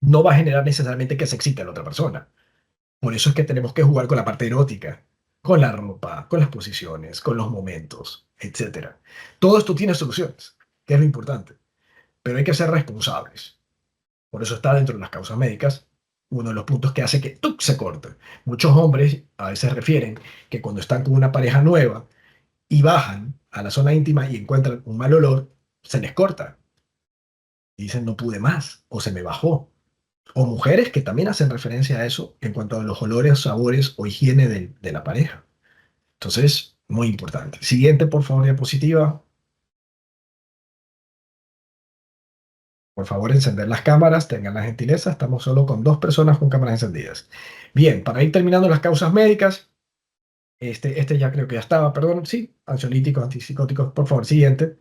no va a generar necesariamente que se excite a la otra persona. Por eso es que tenemos que jugar con la parte erótica, con la ropa, con las posiciones, con los momentos, etcétera. Todo esto tiene soluciones, que es lo importante, pero hay que ser responsables. Por eso está dentro de las causas médicas uno de los puntos que hace que ¡tuc! Se corte. Muchos hombres a veces refieren que cuando están con una pareja nueva y bajan a la zona íntima y encuentran un mal olor, se les corta y dicen no pude más o se me bajó. O mujeres que también hacen referencia a eso en cuanto a los olores, sabores o higiene de la pareja. Entonces, muy importante. Siguiente, por favor, diapositiva. Por favor, encender las cámaras, tengan la gentileza. Estamos solo con 2 personas con cámaras encendidas. Bien, para ir terminando las causas médicas, este ya creo que ya estaba, perdón, sí, ansiolíticos, antipsicóticos, por favor, siguiente,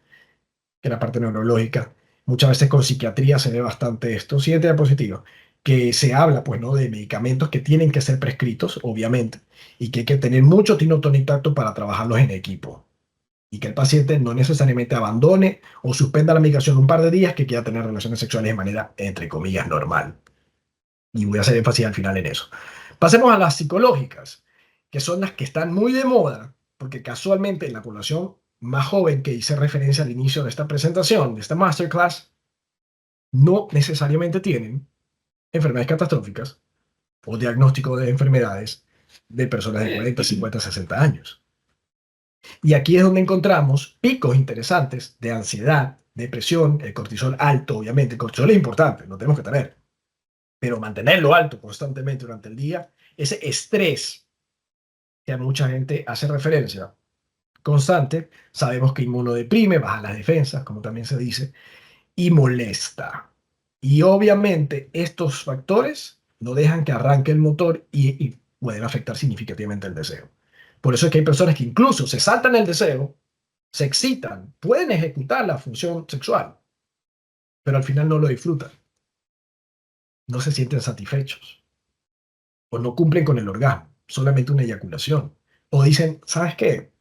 que la parte neurológica. Muchas veces con psiquiatría se ve bastante esto. Siguiente diapositiva, que se habla, pues, ¿no? De medicamentos que tienen que ser prescritos, obviamente, y que hay que tener mucho tino, tono y tacto para trabajarlos en equipo. Y que el paciente no necesariamente abandone o suspenda la medicación un par de días que quiera tener relaciones sexuales de manera, entre comillas, normal. Y voy a hacer énfasis al final en eso. Pasemos a las psicológicas, que son las que están muy de moda, porque casualmente en la población más joven que hice referencia al inicio de esta presentación, de esta masterclass, no necesariamente tienen enfermedades catastróficas o diagnóstico de enfermedades de personas de 40, 50, 60 años. Y aquí es donde encontramos picos interesantes de ansiedad, depresión, el cortisol alto, obviamente. El cortisol es importante, lo tenemos que tener, pero mantenerlo alto constantemente durante el día, ese estrés que a mucha gente hace referencia constante, sabemos que inmunodeprime, baja las defensas, como también se dice, y molesta. Y obviamente estos factores no dejan que arranque el motor y pueden afectar significativamente el deseo. Por eso es que hay personas que incluso se saltan el deseo, se excitan, pueden ejecutar la función sexual, pero al final no lo disfrutan, no se sienten satisfechos o no cumplen con el orgasmo, solamente una eyaculación. O dicen, ¿sabes qué?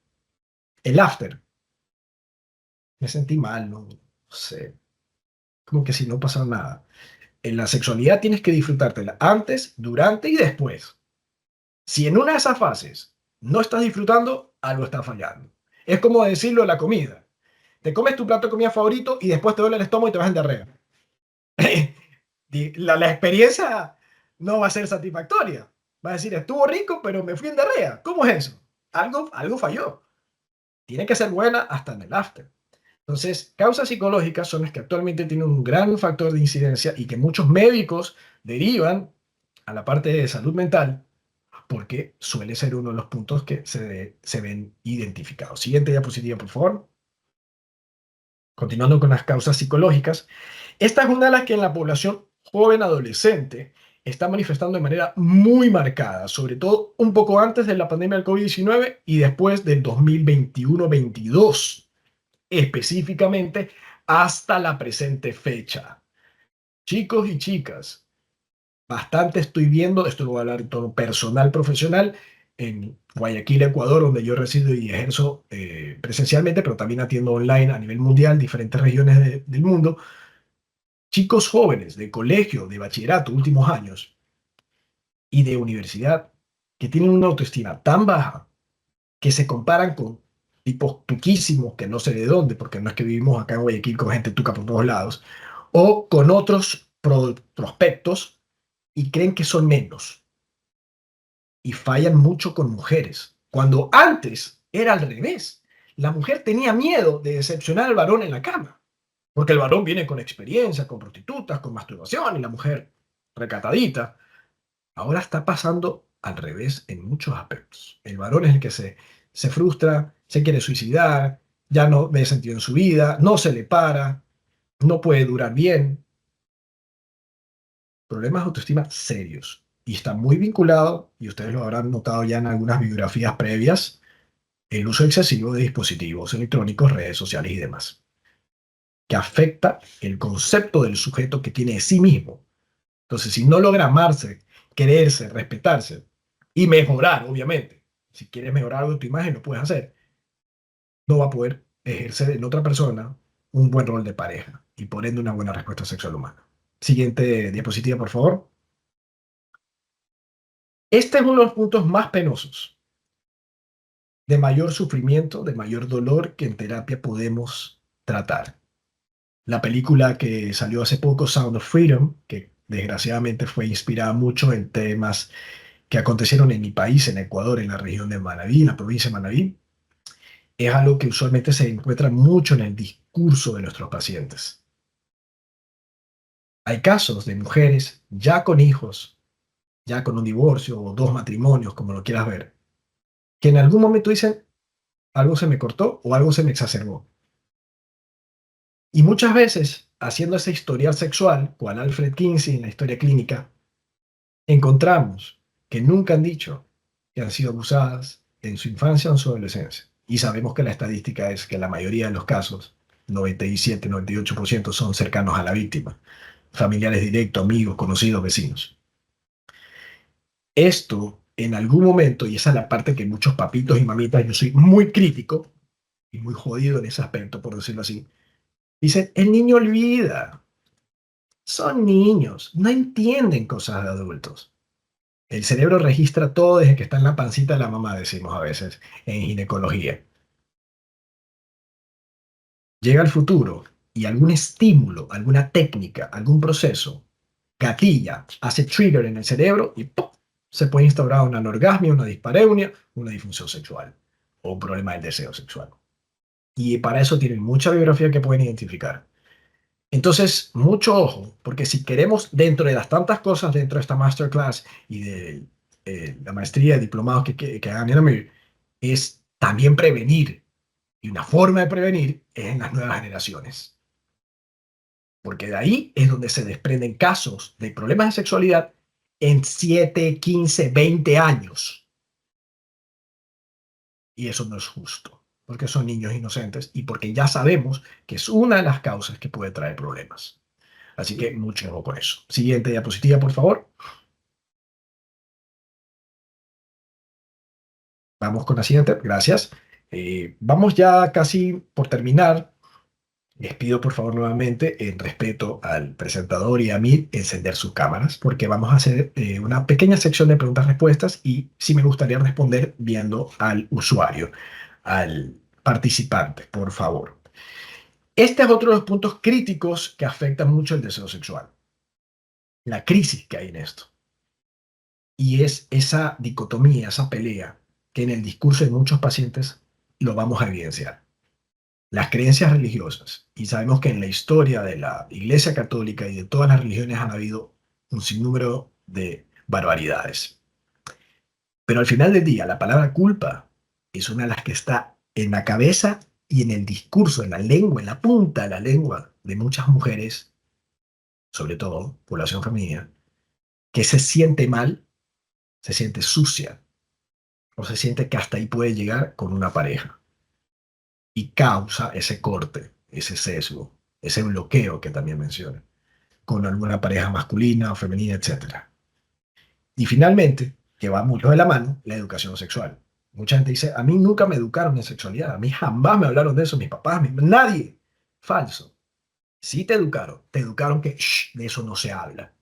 El after, me sentí mal, no sé, como que si no pasa nada. En la sexualidad tienes que disfrutártela antes, durante y después. Si en una de esas fases no estás disfrutando, algo está fallando. Es como decirlo de la comida. Te comes tu plato de comida favorito y después te duele el estómago y te vas en diarrea. La experiencia no va a ser satisfactoria. Va a decir, estuvo rico, pero me fui en diarrea. ¿Cómo es eso? Algo falló. Tiene que ser buena hasta en el after. Entonces, causas psicológicas son las que actualmente tienen un gran factor de incidencia y que muchos médicos derivan a la parte de salud mental porque suele ser uno de los puntos que se ven identificados. Siguiente diapositiva, por favor. Continuando con las causas psicológicas, esta es una de las que en la población joven adolescente está manifestando de manera muy marcada, sobre todo un poco antes de la pandemia del COVID-19 y después del 2021-22, específicamente hasta la presente fecha. Chicos y chicas, bastante estoy viendo, esto lo voy a hablar en tono personal, profesional, en Guayaquil, Ecuador, donde yo resido y ejerzo presencialmente, pero también atiendo online a nivel mundial, diferentes regiones del mundo. Chicos jóvenes de colegio, de bachillerato, últimos años, y de universidad, que tienen una autoestima tan baja que se comparan con tipos tuquísimos, que no sé de dónde, porque no es que vivimos acá en Guayaquil con gente tuca por todos lados, o con otros prospectos y creen que son menos y fallan mucho con mujeres, cuando antes era al revés. La mujer tenía miedo de decepcionar al varón en la cama, Porque el varón viene con experiencia, con prostitutas, con masturbación y la mujer recatadita. Ahora está pasando al revés en muchos aspectos. El varón es el que se frustra, se quiere suicidar, ya no ve sentido en su vida, no se le para, no puede durar bien. Problemas de autoestima serios. Y está muy vinculado, y ustedes lo habrán notado ya en algunas biografías previas, el uso excesivo de dispositivos electrónicos, redes sociales y demás, que afecta el concepto del sujeto que tiene de sí mismo. Entonces, si no logra amarse, quererse, respetarse y mejorar, obviamente, si quieres mejorar algo de tu imagen, lo puedes hacer, no va a poder ejercer en otra persona un buen rol de pareja y por ende una buena respuesta sexual humana. Siguiente diapositiva, por favor. Este es uno de los puntos más penosos, de mayor sufrimiento, de mayor dolor que en terapia podemos tratar. La película que salió hace poco, Sound of Freedom, que desgraciadamente fue inspirada mucho en temas que acontecieron en mi país, en Ecuador, en la región de Manabí, en la provincia de Manabí, es algo que usualmente se encuentra mucho en el discurso de nuestros pacientes. Hay casos de mujeres ya con hijos, ya con un divorcio o dos matrimonios, como lo quieras ver, que en algún momento dicen, algo se me cortó o algo se me exacerbó. Y muchas veces, haciendo ese historial sexual, cual Alfred Kinsey en la historia clínica, encontramos que nunca han dicho que han sido abusadas en su infancia o en su adolescencia. Y sabemos que la estadística es que la mayoría de los casos, 97-98%, son cercanos a la víctima, familiares directos, amigos, conocidos, vecinos. Esto, en algún momento, y esa es la parte que muchos papitos y mamitas, yo soy muy crítico y muy jodido en ese aspecto, por decirlo así, dicen, el niño olvida, son niños, no entienden cosas de adultos. El cerebro registra todo desde que está en la pancita de la mamá, decimos a veces, en ginecología. Llega el futuro y algún estímulo, alguna técnica, algún proceso, gatilla, hace trigger en el cerebro y ¡pum! Se puede instaurar una anorgasmia, una dispareunia, una disfunción sexual o un problema del deseo sexual. Y para eso tienen mucha bibliografía que pueden identificar. Entonces, mucho ojo, porque si queremos, dentro de las tantas cosas dentro de esta masterclass y de la maestría de diplomados que hagan en AMIR, es también prevenir. Y una forma de prevenir es en las nuevas generaciones. Porque de ahí es donde se desprenden casos de problemas de sexualidad en 7, 15, 20 años. Y eso no es justo, porque son niños inocentes y porque ya sabemos que es una de las causas que puede traer problemas. Así que mucho ojo con eso. Siguiente diapositiva, por favor. Vamos con la siguiente. Gracias. Vamos ya casi por terminar. Les pido por favor nuevamente, en respeto al presentador y a mí, encender sus cámaras, porque vamos a hacer una pequeña sección de preguntas-respuestas y sí me gustaría responder viendo al usuario, al participante, por favor. Este es otro de los puntos críticos que afectan mucho el deseo sexual, la crisis que hay en esto. Y es esa dicotomía, esa pelea, que en el discurso de muchos pacientes lo vamos a evidenciar. Las creencias religiosas. Y sabemos que en la historia de la Iglesia Católica y de todas las religiones han habido un sinnúmero de barbaridades. Pero al final del día, la palabra culpa es una de las que está en la cabeza y en el discurso, en la lengua, en la punta de la lengua de muchas mujeres, sobre todo población femenina, que se siente mal, se siente sucia o se siente que hasta ahí puede llegar con una pareja y causa ese corte, ese sesgo, ese bloqueo que también menciona, con alguna pareja masculina o femenina, etcétera. Y finalmente, que va mucho de la mano, la educación sexual. Mucha gente dice, a mí nunca me educaron en sexualidad, a mí jamás me hablaron de eso, mis papás, nadie. Falso. Sí te educaron que shh, de eso no se habla,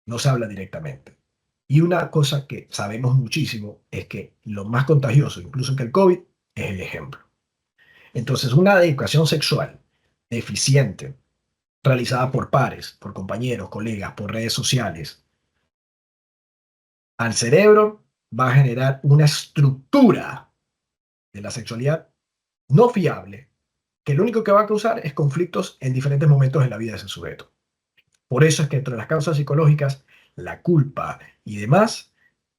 no se habla directamente. Y una cosa que sabemos muchísimo es que lo más contagioso, incluso que el COVID, es el ejemplo. Entonces, una educación sexual deficiente, realizada por pares, por compañeros, colegas, por redes sociales, al cerebro va a generar una estructura de la sexualidad no fiable, que lo único que va a causar es conflictos en diferentes momentos de la vida de ese sujeto. Por eso es que entre las causas psicológicas, la culpa y demás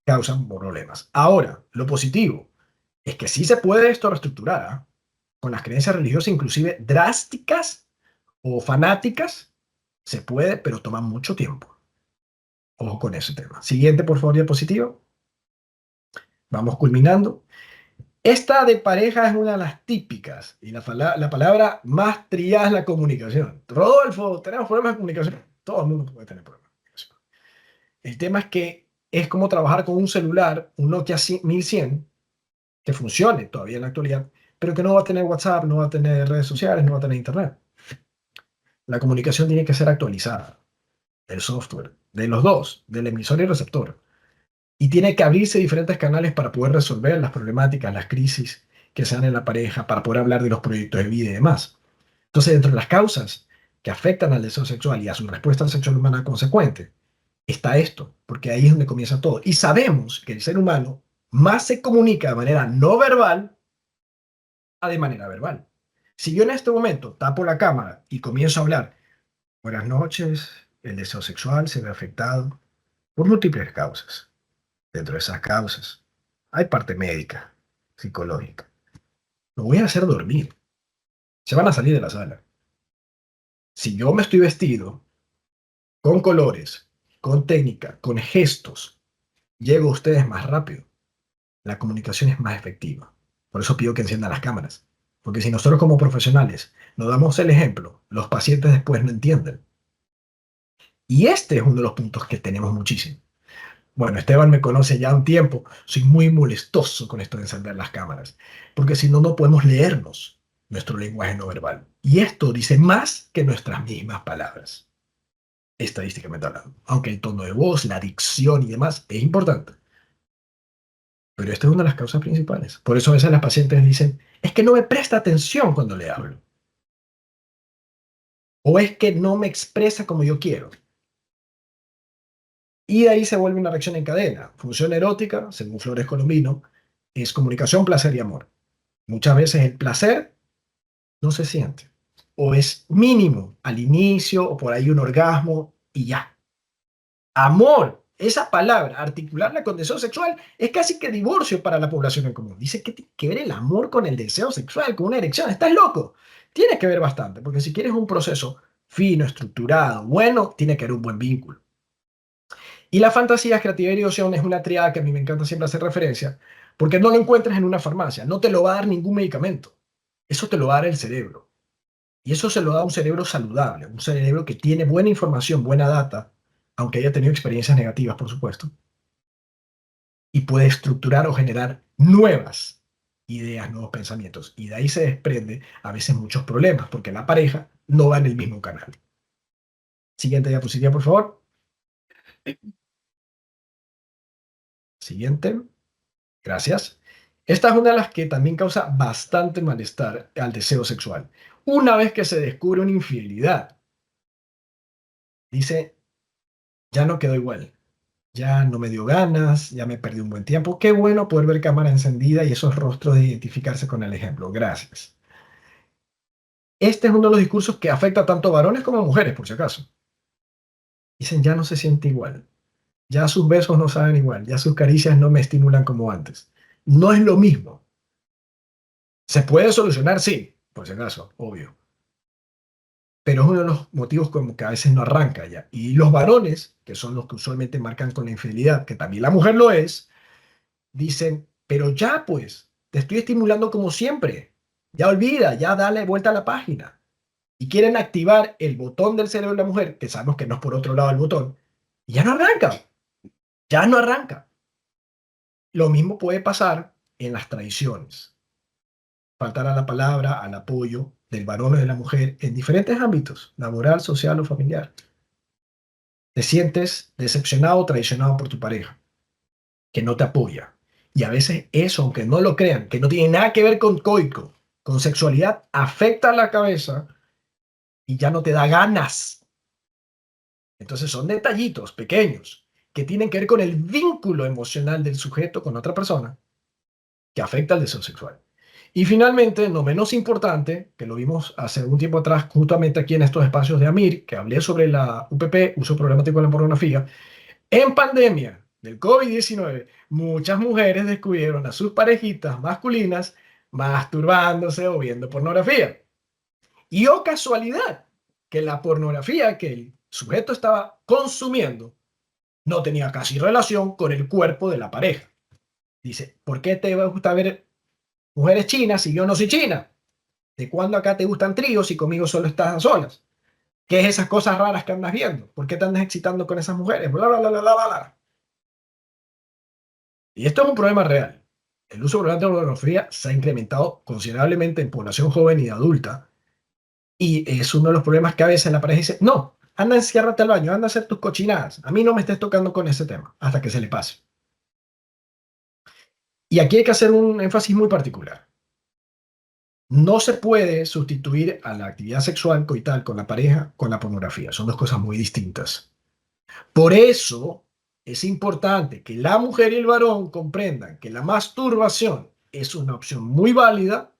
causan problemas. Ahora, lo positivo es que sí se puede esto reestructurar, ¿ah? Con las creencias religiosas, inclusive drásticas o fanáticas, se puede, pero toma mucho tiempo. Ojo con ese tema. Siguiente, por favor, diapositiva. Vamos culminando. Esta de pareja es una de las típicas y la palabra más trillada es la comunicación. Rodolfo, tenemos problemas de comunicación. Todo el mundo puede tener problemas de comunicación. El tema es que es como trabajar con un celular, un Nokia 1100, que funcione todavía en la actualidad, pero que no va a tener WhatsApp, no va a tener redes sociales, no va a tener Internet. La comunicación tiene que ser actualizada, el software, de los dos, del emisor y receptor. Y tiene que abrirse diferentes canales para poder resolver las problemáticas, las crisis que se dan en la pareja, para poder hablar de los proyectos de vida y demás. Entonces, dentro de las causas que afectan al deseo sexual y a su respuesta sexual humana consecuente, está esto, porque ahí es donde comienza todo. Y sabemos que el ser humano más se comunica de manera no verbal a de manera verbal. Si yo en este momento tapo la cámara y comienzo a hablar, buenas noches, el deseo sexual se ve afectado por múltiples causas. Dentro de esas causas hay parte médica, psicológica. Lo voy a hacer dormir. Se van a salir de la sala. Si yo me estoy vestido con colores, con técnica, con gestos, llego a ustedes más rápido. La comunicación es más efectiva. Por eso pido que enciendan las cámaras. Porque si nosotros como profesionales no damos el ejemplo, los pacientes después no entienden. Y este es uno de los puntos que tenemos muchísimo. Bueno, Esteban me conoce ya un tiempo. Soy muy molestoso con esto de encender las cámaras, porque si no, no podemos leernos nuestro lenguaje no verbal. Y esto dice más que nuestras mismas palabras, estadísticamente hablando. Aunque el tono de voz, la dicción y demás es importante. Pero esta es una de las causas principales. Por eso a veces las pacientes dicen, es que no me presta atención cuando le hablo. O es que no me expresa como yo quiero. Y de ahí se vuelve una reacción en cadena. Función erótica, según Flores Colombino, es comunicación, placer y amor. Muchas veces el placer no se siente. O es mínimo al inicio, o por ahí un orgasmo y ya. Amor, esa palabra, articularla con deseo sexual, es casi que divorcio para la población en común. Dice que tiene que ver el amor con el deseo sexual, con una erección. ¿Estás loco? Tiene que ver bastante, porque si quieres un proceso fino, estructurado, bueno, tiene que haber un buen vínculo. Y la fantasía, creatividad y devoción es una triada que a mí me encanta siempre hacer referencia, porque no lo encuentras en una farmacia, no te lo va a dar ningún medicamento. Eso te lo va a dar el cerebro. Y eso se lo da a un cerebro saludable, un cerebro que tiene buena información, buena data, aunque haya tenido experiencias negativas, por supuesto, y puede estructurar o generar nuevas ideas, nuevos pensamientos. Y de ahí se desprende a veces muchos problemas, porque la pareja no va en el mismo canal. Siguiente diapositiva, por favor. Siguiente. Gracias. Esta es una de las que también causa bastante malestar al deseo sexual. Una vez que se descubre una infidelidad, dice, ya no quedó igual. Ya no me dio ganas, ya me perdí un buen tiempo. Qué bueno poder ver cámara encendida y esos rostros de identificarse con el ejemplo. Gracias. Este es uno de los discursos que afecta tanto a varones como a mujeres, por si acaso. Dicen, ya no se siente igual. Ya sus besos no saben igual. Ya sus caricias no me estimulan como antes. No es lo mismo. ¿Se puede solucionar? Sí, por si acaso, obvio. Pero es uno de los motivos como que a veces no arranca ya. Y los varones, que son los que usualmente marcan con la infidelidad, que también la mujer lo es, dicen, pero ya pues, te estoy estimulando como siempre. Ya olvida, ya dale vuelta a la página. Y quieren activar el botón del cerebro de la mujer, que sabemos que no es por otro lado el botón, y ya no arranca, ya no arranca. Lo mismo puede pasar en las traiciones. Faltar a la palabra, al apoyo del varón o de la mujer en diferentes ámbitos, laboral, social o familiar. Te sientes decepcionado o traicionado por tu pareja, que no te apoya. Y a veces eso, aunque no lo crean, que no tiene nada que ver con coito, con sexualidad, afecta a la cabeza y ya no te da ganas. Entonces son detallitos pequeños que tienen que ver con el vínculo emocional del sujeto con otra persona que afecta al deseo sexual. Y finalmente, no menos importante, que lo vimos hace un tiempo atrás, justamente aquí en estos espacios de AMIR, que hablé sobre la UPP, uso problemático de la pornografía, en pandemia del COVID-19, muchas mujeres descubrieron a sus parejitas masculinas masturbándose o viendo pornografía. Y oh casualidad, que la pornografía que el sujeto estaba consumiendo no tenía casi relación con el cuerpo de la pareja. Dice, ¿por qué te gusta ver mujeres chinas si yo no soy china? ¿De cuándo acá te gustan tríos y conmigo solo estás a solas? ¿Qué es esas cosas raras que andas viendo? ¿Por qué te andas excitando con esas mujeres? Bla, bla, bla, bla, bla, bla. Y esto es un problema real. El uso prolongado de la pornografía se ha incrementado considerablemente en población joven y adulta. Y es uno de los problemas que a veces la pareja dice, no, anda, enciérrate al baño, anda a hacer tus cochinadas. A mí no me estés tocando con ese tema hasta que se le pase. Y aquí hay que hacer un énfasis muy particular. No se puede sustituir a la actividad sexual coital con la pareja con la pornografía. Son dos cosas muy distintas. Por eso es importante que la mujer y el varón comprendan que la masturbación es una opción muy válida,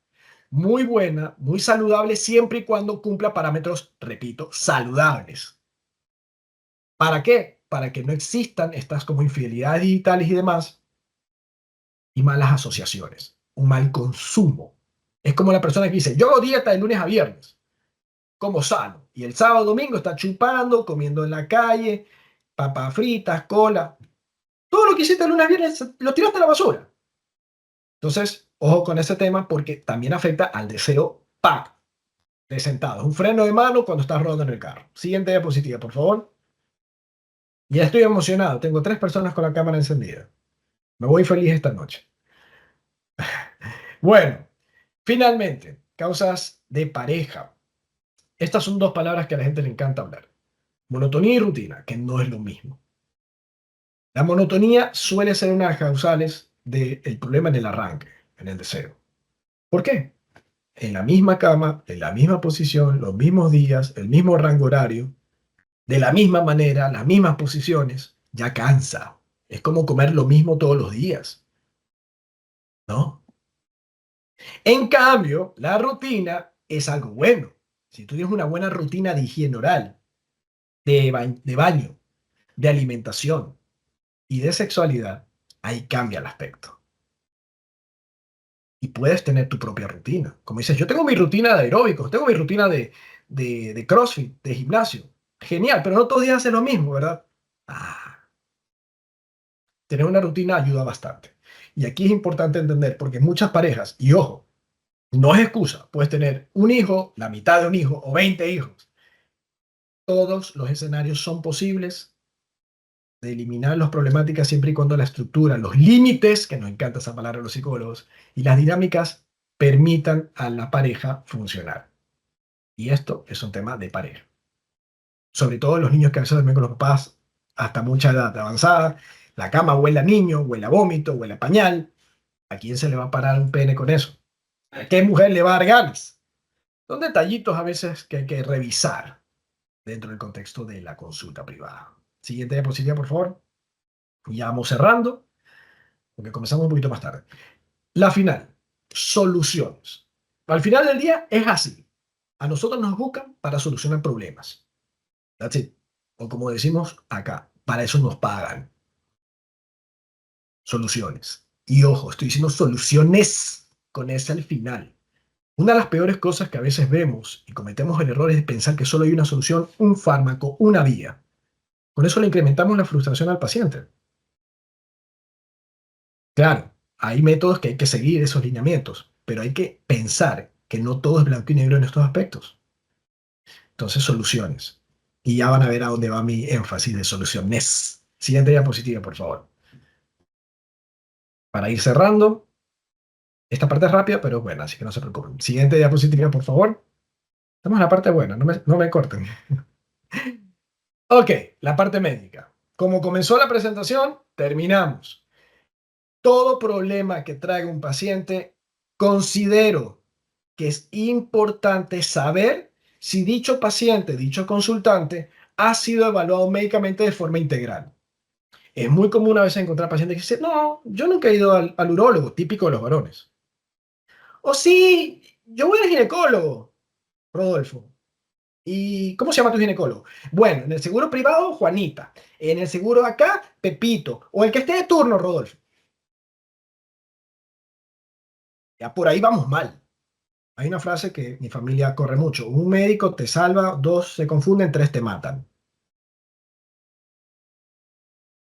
muy buena, muy saludable, siempre y cuando cumpla parámetros, repito, saludables. ¿Para qué? Para que no existan estas como infidelidades digitales y demás y malas asociaciones, un mal consumo. Es como la persona que dice, yo hago dieta de lunes a viernes, como sano, y el sábado domingo está chupando, comiendo en la calle, papas fritas, cola. Todo lo que hiciste el lunes a viernes lo tiraste a la basura. Entonces, ojo con ese tema porque también afecta al deseo pack de sentado. Es un freno de mano cuando estás rodando en el carro. Siguiente diapositiva, por favor. Ya estoy emocionado. Tengo 3 personas con la cámara encendida. Me voy feliz esta noche. Bueno, finalmente, causas de pareja. Estas son 2 palabras que a la gente le encanta hablar. Monotonía y rutina, que no es lo mismo. La monotonía suele ser una de las causales del problema en el arranque, en el deseo. ¿Por qué? En la misma cama, en la misma posición, los mismos días, el mismo rango horario, de la misma manera, las mismas posiciones, ya cansa. Es como comer lo mismo todos los días, ¿no? En cambio, la rutina es algo bueno. Si tú tienes una buena rutina de higiene oral, de baño, de alimentación y de sexualidad, ahí cambia el aspecto. Y puedes tener tu propia rutina. Como dices, yo tengo mi rutina de aeróbicos, tengo mi rutina de CrossFit, de gimnasio. Genial, pero no todos los días hacen lo mismo, ¿verdad? Ah, tener una rutina ayuda bastante. Y aquí es importante entender, porque muchas parejas, y ojo, no es excusa, puedes tener un hijo, la mitad de un hijo o 20 hijos. Todos los escenarios son posibles de eliminar las problemáticas siempre y cuando la estructura, los límites, que nos encanta esa palabra a los psicólogos, y las dinámicas permitan a la pareja funcionar. Y esto es un tema de pareja. Sobre todo los niños que a veces duermen con los papás hasta mucha edad avanzada. La cama huele a niño, huele a vómito, huele a pañal. ¿A quién se le va a parar un pene con eso? ¿A qué mujer le va a dar ganas? Son detallitos a veces que hay que revisar dentro del contexto de la consulta privada. Siguiente diapositiva, por favor. Ya vamos cerrando, porque comenzamos un poquito más tarde. La final, soluciones. Al final del día es así. A nosotros nos buscan para solucionar problemas. That's it. O como decimos acá, para eso nos pagan. Soluciones. Y ojo, estoy diciendo soluciones con ese al final. Una de las peores cosas que a veces vemos y cometemos el error es de pensar que solo hay una solución, un fármaco, una vía. Con eso le incrementamos la frustración al paciente. Claro, hay métodos que hay que seguir esos lineamientos, pero hay que pensar que no todo es blanco y negro en estos aspectos. Entonces, soluciones. Y ya van a ver a dónde va mi énfasis de soluciones. Siguiente diapositiva, por favor. Para ir cerrando, esta parte es rápida, pero es buena, así que no se preocupen. Siguiente diapositiva, por favor. Estamos en la parte buena, no me corten. Ok, la parte médica. Como comenzó la presentación, terminamos. Todo problema que traiga un paciente, considero que es importante saber si dicho paciente, dicho consultante, ha sido evaluado médicamente de forma integral. Es muy común a veces encontrar pacientes que dicen, no, yo nunca he ido al urólogo, típico de los varones. Oh, sí, yo voy al ginecólogo, Rodolfo. ¿Y cómo se llama tu ginecólogo? Bueno, en el seguro privado, Juanita. En el seguro acá, Pepito. O el que esté de turno, Rodolfo. Ya por ahí vamos mal. Hay una frase que mi familia corre mucho. Un médico te salva, dos se confunden, tres te matan.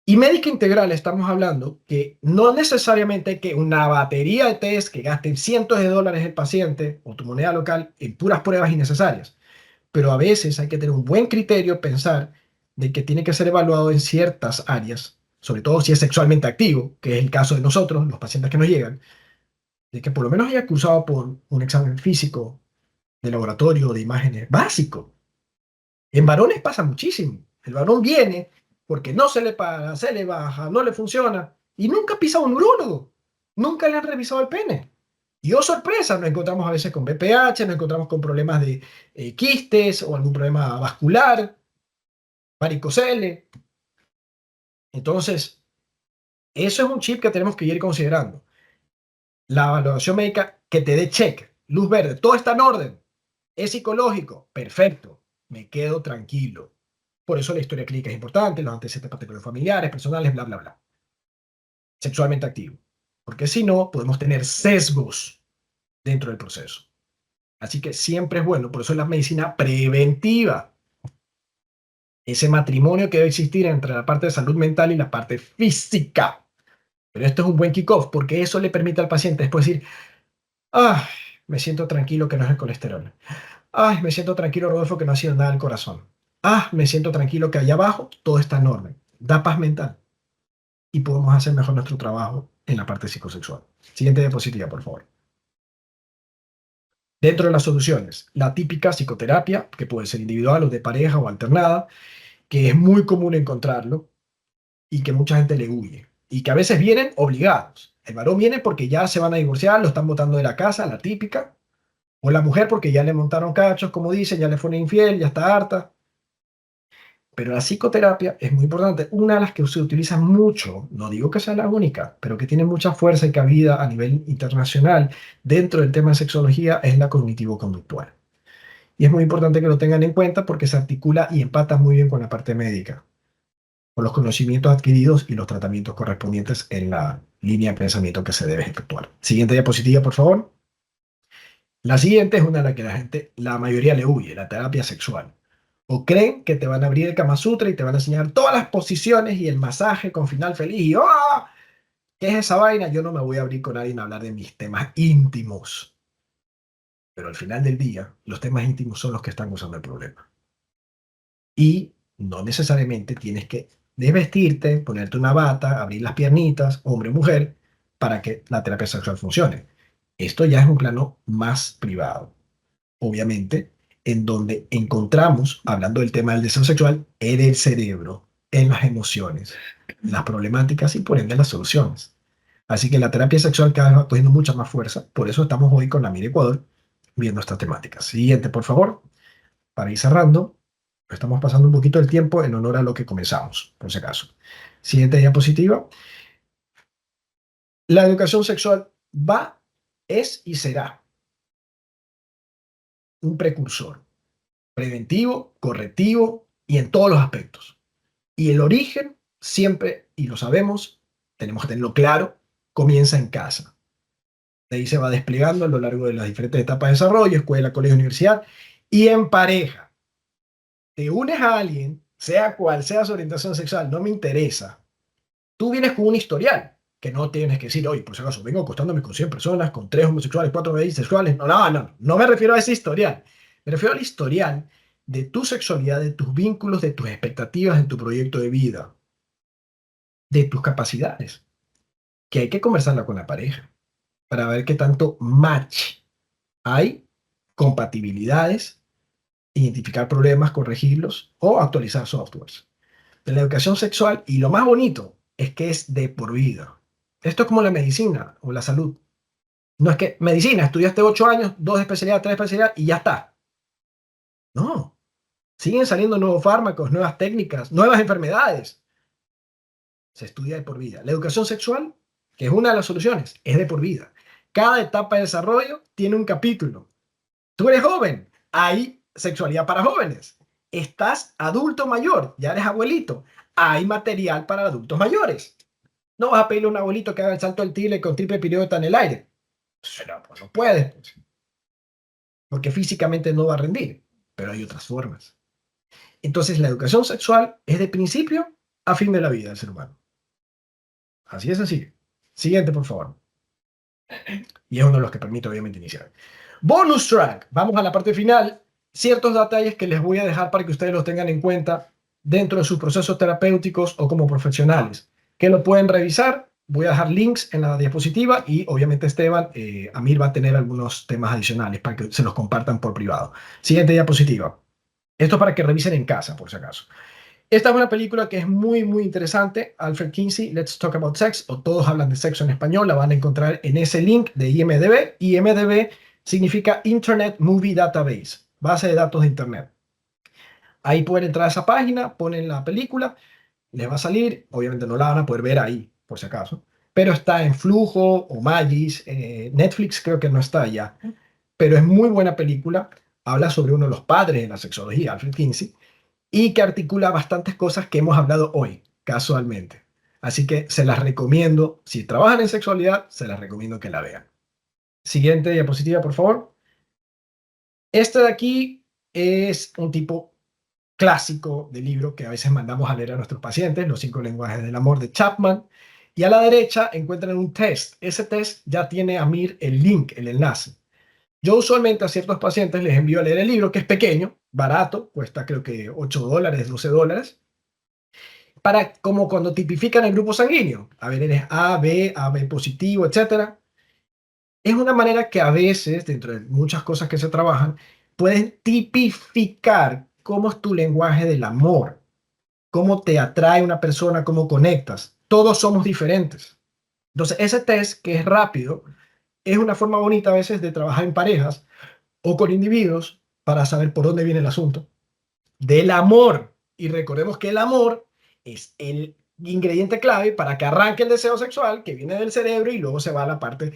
Y médica integral estamos hablando que no necesariamente hay que una batería de test que gasten cientos de dólares el paciente o tu moneda local en puras pruebas innecesarias. Pero a veces hay que tener un buen criterio, pensar de que tiene que ser evaluado en ciertas áreas, sobre todo si es sexualmente activo, que es el caso de nosotros, los pacientes que nos llegan, de que por lo menos haya cursado por un examen físico de laboratorio de imágenes básico. En varones pasa muchísimo. El varón viene porque no se le para, se le baja, no le funciona y nunca pisa un urólogo. Nunca le han revisado el pene. Y oh sorpresa, nos encontramos a veces con BPH, nos encontramos con problemas de quistes o algún problema vascular, varicocele. Entonces, eso es un chip que tenemos que ir considerando. La evaluación médica que te dé check, luz verde, todo está en orden. Es psicológico, perfecto, me quedo tranquilo. Por eso la historia clínica es importante, los antecedentes patológicos familiares, personales, bla, bla, bla. Sexualmente activo. Porque si no, podemos tener sesgos dentro del proceso. Así que siempre es bueno, por eso es la medicina preventiva. Ese matrimonio que debe existir entre la parte de salud mental y la parte física. Pero esto es un buen kickoff porque eso le permite al paciente después decir, ah, me siento tranquilo que no es el colesterol. Ay, me siento tranquilo, Rodolfo, que no ha sido nada al corazón. Ah, me siento tranquilo que allá abajo todo está en orden. Da paz mental y podemos hacer mejor nuestro trabajo en la parte psicosexual. Siguiente diapositiva, por favor. Dentro de las soluciones, la típica psicoterapia, que puede ser individual o de pareja o alternada, que es muy común encontrarlo y que mucha gente le huye. Y que a veces vienen obligados. El varón viene porque ya se van a divorciar, lo están botando de la casa, la típica. O la mujer porque ya le montaron cachos, como dicen, ya le fueron infiel, ya está harta. Pero la psicoterapia es muy importante. Una de las que se utiliza mucho, no digo que sea la única, pero que tiene mucha fuerza y cabida a nivel internacional dentro del tema de sexología, es la cognitivo-conductual. Y es muy importante que lo tengan en cuenta porque se articula y empata muy bien con la parte médica, con los conocimientos adquiridos y los tratamientos correspondientes en la línea de pensamiento que se debe efectuar. Siguiente diapositiva, por favor. La siguiente es una a la que la gente, la mayoría le huye, la terapia sexual. O creen que te van a abrir el Kama Sutra y te van a enseñar todas las posiciones y el masaje con final feliz. Y ¡ah! ¿Qué es esa vaina? Yo no me voy a abrir con nadie a hablar de mis temas íntimos. Pero al final del día, los temas íntimos son los que están causando el problema. Y no necesariamente tienes que desvestirte, ponerte una bata, abrir las piernitas, hombre o mujer, para que la terapia sexual funcione. Esto ya es un plano más privado, obviamente, en donde encontramos, hablando del tema del deseo sexual, en el cerebro, en las emociones, las problemáticas y por ende las soluciones. Así que la terapia sexual cada vez va cogiendo mucha más fuerza. Por eso estamos hoy con la Mira Ecuador viendo estas temáticas. Siguiente, por favor, para ir cerrando. Estamos pasando un poquito el tiempo en honor a lo que comenzamos, por si acaso. Siguiente diapositiva. La educación sexual va, es y será un precursor preventivo, correctivo y en todos los aspectos. Y el origen, siempre, y lo sabemos, tenemos que tenerlo claro, comienza en casa. De ahí se va desplegando a lo largo de las diferentes etapas de desarrollo, escuela, colegio, universidad, y en pareja. Te unes a alguien, sea cual sea su orientación sexual, no me interesa. Tú vienes con un historial, que no tienes que decir, oye, por si acaso, vengo acostándome con 100 personas, con 3 homosexuales, 4 bisexuales. No, no, no, no me refiero a ese historial. Me refiero al historial de tu sexualidad, de tus vínculos, de tus expectativas en tu proyecto de vida, de tus capacidades, que hay que conversarla con la pareja para ver qué tanto match hay, compatibilidades, identificar problemas, corregirlos o actualizar softwares. De la educación sexual y lo más bonito es que es de por vida. Esto es como la medicina o la salud. No es que medicina, estudiaste 8 años, 2 especialidades, 3 especialidades y ya está. No, siguen saliendo nuevos fármacos, nuevas técnicas, nuevas enfermedades. Se estudia de por vida. La educación sexual, que es una de las soluciones, es de por vida. Cada etapa de desarrollo tiene un capítulo. Tú eres joven, hay sexualidad para jóvenes. Estás adulto mayor, ya eres abuelito, hay material para adultos mayores. No vas a pedirle a un abuelito que haga el salto del tigre con triple pirueta en el aire. Pues no puedes, pues, porque físicamente no va a rendir, pero hay otras formas. Entonces, la educación sexual es de principio a fin de la vida del ser humano. Así es así. Siguiente, por favor. Y es uno de los que permite, obviamente, iniciar. Bonus track. Vamos a la parte final. Ciertos detalles que les voy a dejar para que ustedes los tengan en cuenta dentro de sus procesos terapéuticos o como profesionales, que lo pueden revisar. Voy a dejar links en la diapositiva y obviamente Esteban, Amir va a tener algunos temas adicionales para que se los compartan por privado. Siguiente diapositiva. Esto es para que revisen en casa, por si acaso. Esta es una película que es muy, muy interesante. Alfred Kinsey, Let's Talk About Sex, o Todos hablan de sexo en español. La van a encontrar en ese link de IMDb. IMDb significa Internet Movie Database, base de datos de Internet. Ahí pueden entrar a esa página, ponen la película, les va a salir. Obviamente no la van a poder ver ahí, por si acaso. Pero está en Flujo o Magis. Netflix creo que no está allá. Pero es muy buena película. Habla sobre uno de los padres de la sexología, Alfred Kinsey, y que articula bastantes cosas que hemos hablado hoy, casualmente. Así que se las recomiendo, si trabajan en sexualidad, se las recomiendo que la vean. Siguiente diapositiva, por favor. Este de aquí es un tipo clásico de libro que a veces mandamos a leer a nuestros pacientes, Los 5 lenguajes del amor de Chapman. Y a la derecha encuentran un test. Ese test ya tiene a Mir el link, el enlace. Yo usualmente a ciertos pacientes les envío a leer el libro, que es pequeño, barato, cuesta creo que $8, $12, para como cuando tipifican el grupo sanguíneo. A ver, eres A, B positivo, etcétera. Es una manera que a veces, dentro de muchas cosas que se trabajan, pueden tipificar cómo es tu lenguaje del amor, cómo te atrae una persona, cómo conectas. Todos somos diferentes. Entonces, ese test, que es rápido, es una forma bonita a veces de trabajar en parejas o con individuos para saber por dónde viene el asunto del amor. Y recordemos que el amor es el ingrediente clave para que arranque el deseo sexual que viene del cerebro y luego se va a la parte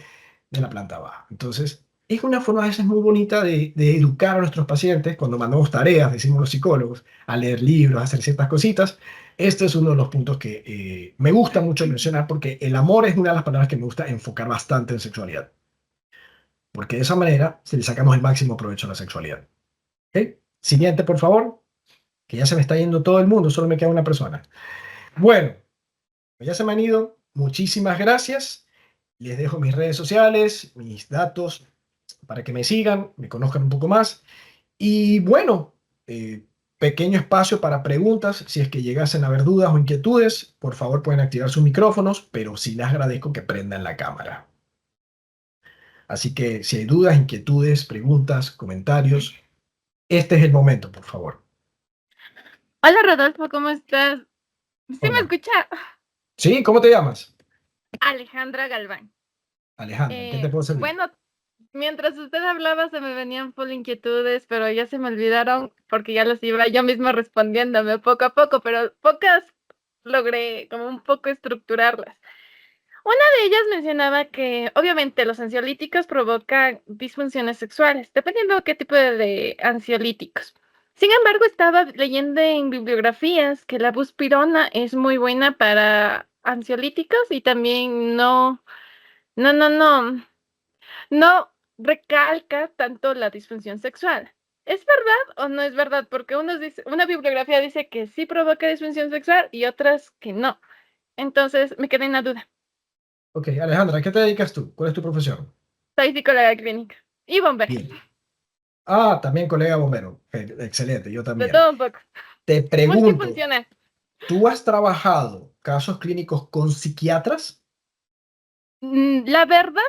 de la planta baja. Entonces, es una forma a veces muy bonita de educar a nuestros pacientes cuando mandamos tareas, decimos los psicólogos, a leer libros, a hacer ciertas cositas. Este es uno de los puntos que me gusta mucho mencionar porque el amor es una de las palabras que me gusta enfocar bastante en sexualidad. Porque de esa manera se le sacamos el máximo provecho a la sexualidad. ¿Ok? Siguiente, por favor, que ya se me está yendo todo el mundo, solo me queda una persona. Bueno, ya se me han ido. Muchísimas gracias. Les dejo mis redes sociales, mis datos, para que me sigan, me conozcan un poco más. Y bueno, pequeño espacio para preguntas. Si es que llegasen a haber dudas o inquietudes, por favor pueden activar sus micrófonos, pero sí les agradezco que prendan la cámara. Así que si hay dudas, inquietudes, preguntas, comentarios, este es el momento, por favor. Hola Rodolfo, ¿cómo estás? ¿Sí me Hola. escucha? ¿Sí? ¿Cómo te llamas? Alejandra Galván. Alejandra, ¿en qué te puedo servir? Bueno, mientras usted hablaba se me venían full inquietudes, pero ya se me olvidaron porque ya las iba yo misma respondiéndome poco a poco, pero pocas logré como un poco estructurarlas. Una de ellas mencionaba que obviamente los ansiolíticos provocan disfunciones sexuales, dependiendo qué tipo de ansiolíticos. Sin embargo, estaba leyendo en bibliografías que la buspirona es muy buena para ansiolíticos y también no recalca tanto la disfunción sexual. ¿Es verdad o no es verdad? Porque una bibliografía dice que sí provoca disfunción sexual y otras que no. Entonces me quedé en la duda. Ok, Alejandra, ¿a qué te dedicas tú? ¿Cuál es tu profesión? Soy psicóloga clínica y bombera, Bien. Ah, también colega bombero. Excelente, yo de también. todo un poco. Te pregunto, Multifuncional. ¿tú has trabajado casos clínicos con psiquiatras? La verdad,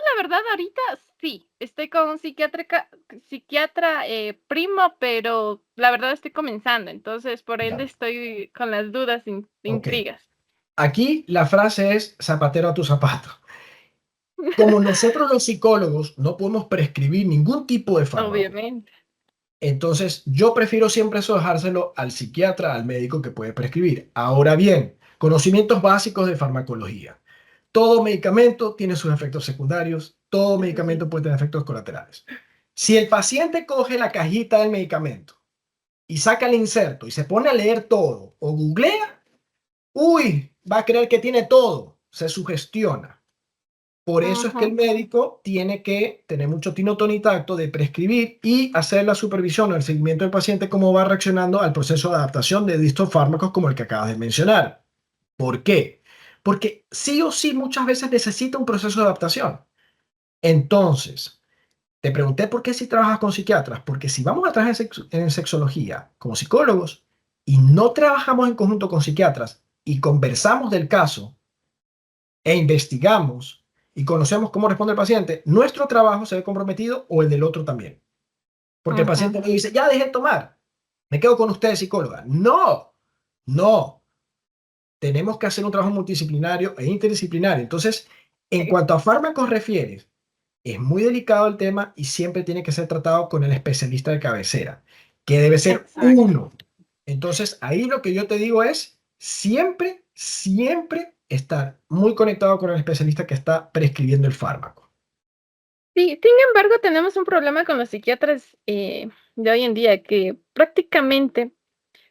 ahorita sí. Estoy con un psiquiatra primo, pero la verdad estoy comenzando, entonces por ende Ya. estoy con las dudas, Ok. intrigas. Aquí la frase es zapatero a tu zapato. Como nosotros los psicólogos no podemos prescribir ningún tipo de fármaco, Obviamente. entonces yo prefiero siempre eso dejárselo al psiquiatra, al médico que puede prescribir. Ahora bien, conocimientos básicos de farmacología. Todo medicamento tiene sus efectos secundarios, todo medicamento puede tener efectos colaterales. Si el paciente coge la cajita del medicamento y saca el inserto y se pone a leer todo o googlea, uy, va a creer que tiene todo, se sugestiona. Por eso es que el médico tiene que tener mucho tino, tono y tacto de prescribir y hacer la supervisión o el seguimiento del paciente cómo va reaccionando al proceso de adaptación de estos fármacos como el que acabas de mencionar. ¿Por qué? Porque sí o sí muchas veces necesita un proceso de adaptación. Entonces, te pregunté por qué si trabajas con psiquiatras, porque si vamos a trabajar en sexología como psicólogos y no trabajamos en conjunto con psiquiatras y conversamos del caso e investigamos y conocemos cómo responde el paciente, nuestro trabajo se ve comprometido o el del otro también. Porque el paciente me dice, ya dejé de tomar, me quedo con usted, psicóloga. No, no. Tenemos que hacer un trabajo multidisciplinario e interdisciplinario. Entonces, en cuanto a fármacos refieres, es muy delicado el tema y siempre tiene que ser tratado con el especialista de cabecera, que debe ser Exacto. uno. Entonces, ahí lo que yo te digo es siempre, siempre estar muy conectado con el especialista que está prescribiendo el fármaco. Sí, sin embargo, tenemos un problema con los psiquiatras de hoy en día, que prácticamente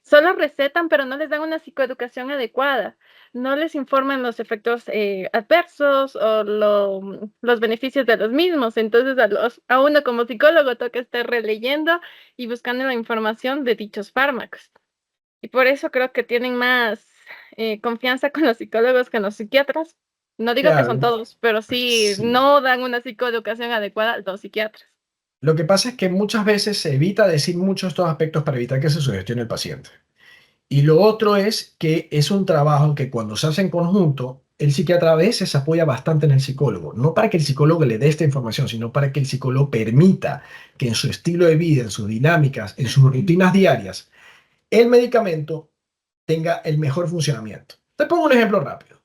solo recetan, pero no les dan una psicoeducación adecuada. No les informan los efectos adversos o los beneficios de los mismos. Entonces, a uno como psicólogo toca estar releyendo y buscando la información de dichos fármacos. Y por eso creo que tienen más confianza con los psicólogos que con los psiquiatras. No digo que son Claro, todos, pero sí sí. no dan una psicoeducación adecuada a los psiquiatras. Lo que pasa es que muchas veces se evita decir muchos de estos aspectos para evitar que se sugestione el paciente. Y lo otro es que es un trabajo que cuando se hace en conjunto, el psiquiatra a veces apoya bastante en el psicólogo, no para que el psicólogo le dé esta información, sino para que el psicólogo permita que en su estilo de vida, en sus dinámicas, en sus rutinas diarias, el medicamento tenga el mejor funcionamiento. Te pongo un ejemplo rápido,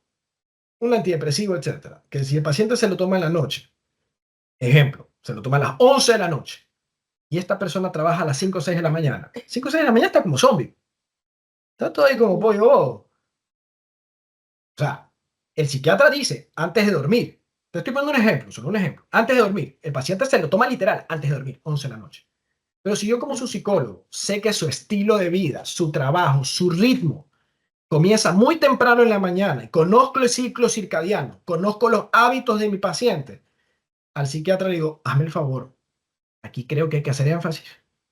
un antidepresivo, etcétera, que si el paciente se lo toma en la noche, ejemplo, se lo toma a las 11 de la noche y esta persona trabaja a las 5 o 6 de la mañana, 5 o 6 de la mañana está como zombie, está todo ahí como pollo bobo. O sea, el psiquiatra dice antes de dormir. Te estoy poniendo un ejemplo, solo un ejemplo. Antes de dormir, el paciente se lo toma literal antes de dormir, 11 de la noche. Pero si yo como su psicólogo sé que su estilo de vida, su trabajo, su ritmo comienza muy temprano en la mañana y conozco el ciclo circadiano, conozco los hábitos de mi paciente, al psiquiatra le digo, hazme el favor, aquí creo que hay que hacer énfasis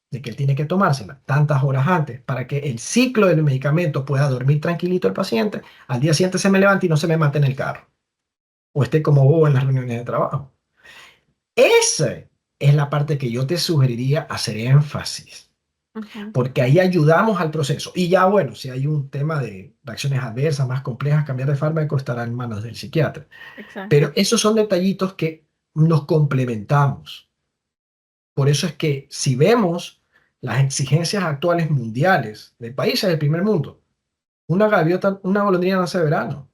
de que él tiene que tomársela tantas horas antes para que el ciclo del medicamento pueda dormir tranquilito el paciente, al día siguiente se me levante y no se me mate en el carro o esté como bobo en las reuniones de trabajo. Esa es la parte que yo te sugeriría hacer énfasis, Ujú, porque ahí ayudamos al proceso. Y ya, bueno, si hay un tema de reacciones adversas más complejas, cambiar de fármaco estará en manos del psiquiatra. exacto. Pero esos son detallitos que nos complementamos. Por eso es que si vemos las exigencias actuales mundiales de países del primer mundo, una gaviota, una golondrina no hace verano.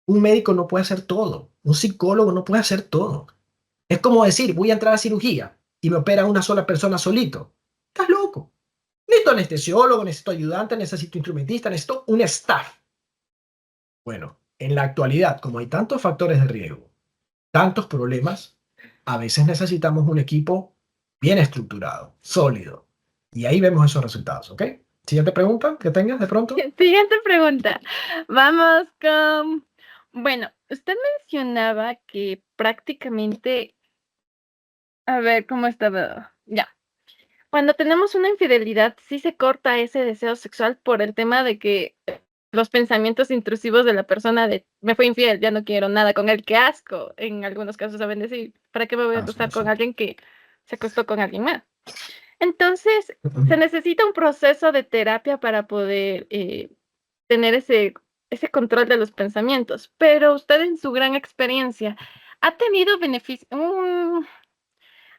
Un médico no puede hacer todo. Un psicólogo no puede hacer todo. Es como decir, voy a entrar a cirugía y me opera una sola persona solito. Estás loco. Necesito anestesiólogo, necesito ayudante, necesito instrumentista, necesito un staff. Bueno, en la actualidad, como hay tantos factores de riesgo, tantos problemas, a veces necesitamos un equipo bien estructurado, sólido. Y ahí vemos esos resultados, ¿ok? Siguiente pregunta que tengas de pronto. Siguiente pregunta. Vamos con, bueno, usted mencionaba que prácticamente, a ver, ¿cómo estaba? Ya. Cuando tenemos una infidelidad, sí se corta ese deseo sexual por el tema de que los pensamientos intrusivos de la persona de me fue infiel, ya no quiero nada con él, qué asco. En algunos casos saben decir, ¿para qué me voy a Ah, sí, acostar sí. con alguien que se acostó con alguien más? Entonces, se necesita un proceso de terapia para poder tener ese control de los pensamientos. Pero usted en su gran experiencia, ¿ha tenido beneficio,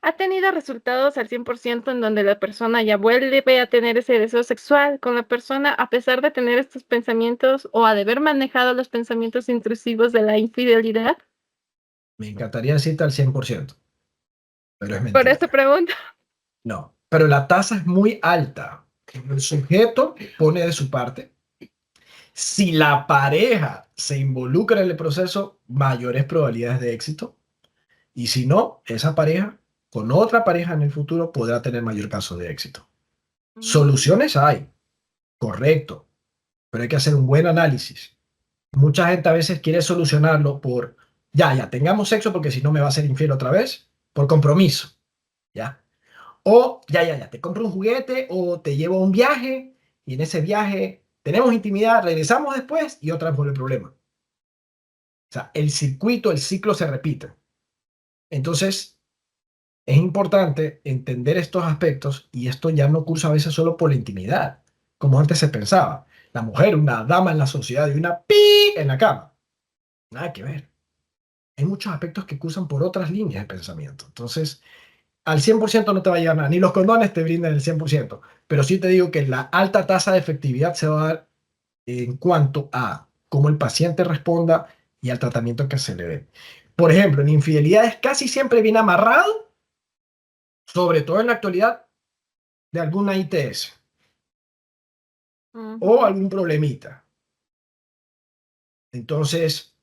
ha tenido resultados al 100% en donde la persona ya vuelve a tener ese deseo sexual con la persona a pesar de tener estos pensamientos o a de haber manejado los pensamientos intrusivos de la infidelidad? Me encantaría decirte al 100%, pero es Por eso mentira. pregunto. No, pero la tasa es muy alta. El sujeto pone de su parte Si la pareja se involucra en el proceso, mayores probabilidades de éxito. Y si no, esa pareja con otra pareja en el futuro podrá tener mayor caso de éxito. Mm, Soluciones hay, correcto, pero hay que hacer un buen análisis. Mucha gente a veces quiere solucionarlo por, ya, tengamos sexo porque si no me va a ser infiel otra vez, por compromiso, ¿ya? O, ya, te compro un juguete o te llevo a un viaje y en ese viaje tenemos intimidad, regresamos después y otra vez vuelve el problema. O sea, el circuito, el ciclo se repite. Entonces, es importante entender estos aspectos y esto ya no cursa a veces solo por la intimidad, como antes se pensaba. La mujer, una dama en la sociedad y una pi en la cama. Nada que ver. Hay muchos aspectos que cursan por otras líneas de pensamiento. Entonces, al 100% no te va a llegar nada, ni los condones te brindan el 100%, pero sí te digo que la alta tasa de efectividad se va a dar en cuanto a cómo el paciente responda y al tratamiento que se le dé. Por ejemplo, en infidelidades casi siempre viene amarrado, sobre todo en la actualidad, de alguna ITS o ujú. algún problemita. Entonces,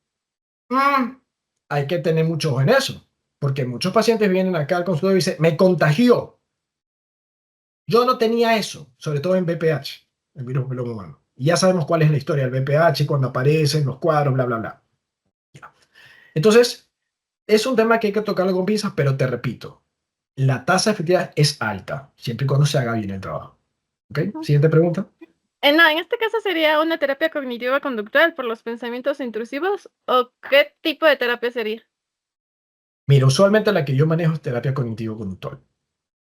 mm, hay que tener mucho ojo en eso, porque muchos pacientes vienen acá al consultorio y dicen, me contagió. Yo no tenía eso, sobre todo en BPH, el virus papiloma humano. Y ya sabemos cuál es la historia del BPH, cuando aparecen los cuadros, bla, bla, bla. Ya. Entonces, es un tema que hay que tocarlo con pinzas, pero te repito, la tasa de efectividad es alta, siempre y cuando se haga bien el trabajo. ¿Ok? Ujú. Siguiente pregunta. No, en este caso sería una terapia cognitiva conductual por los pensamientos intrusivos, ¿o qué tipo de terapia sería? Mira, usualmente la que yo manejo es terapia cognitivo-conductual.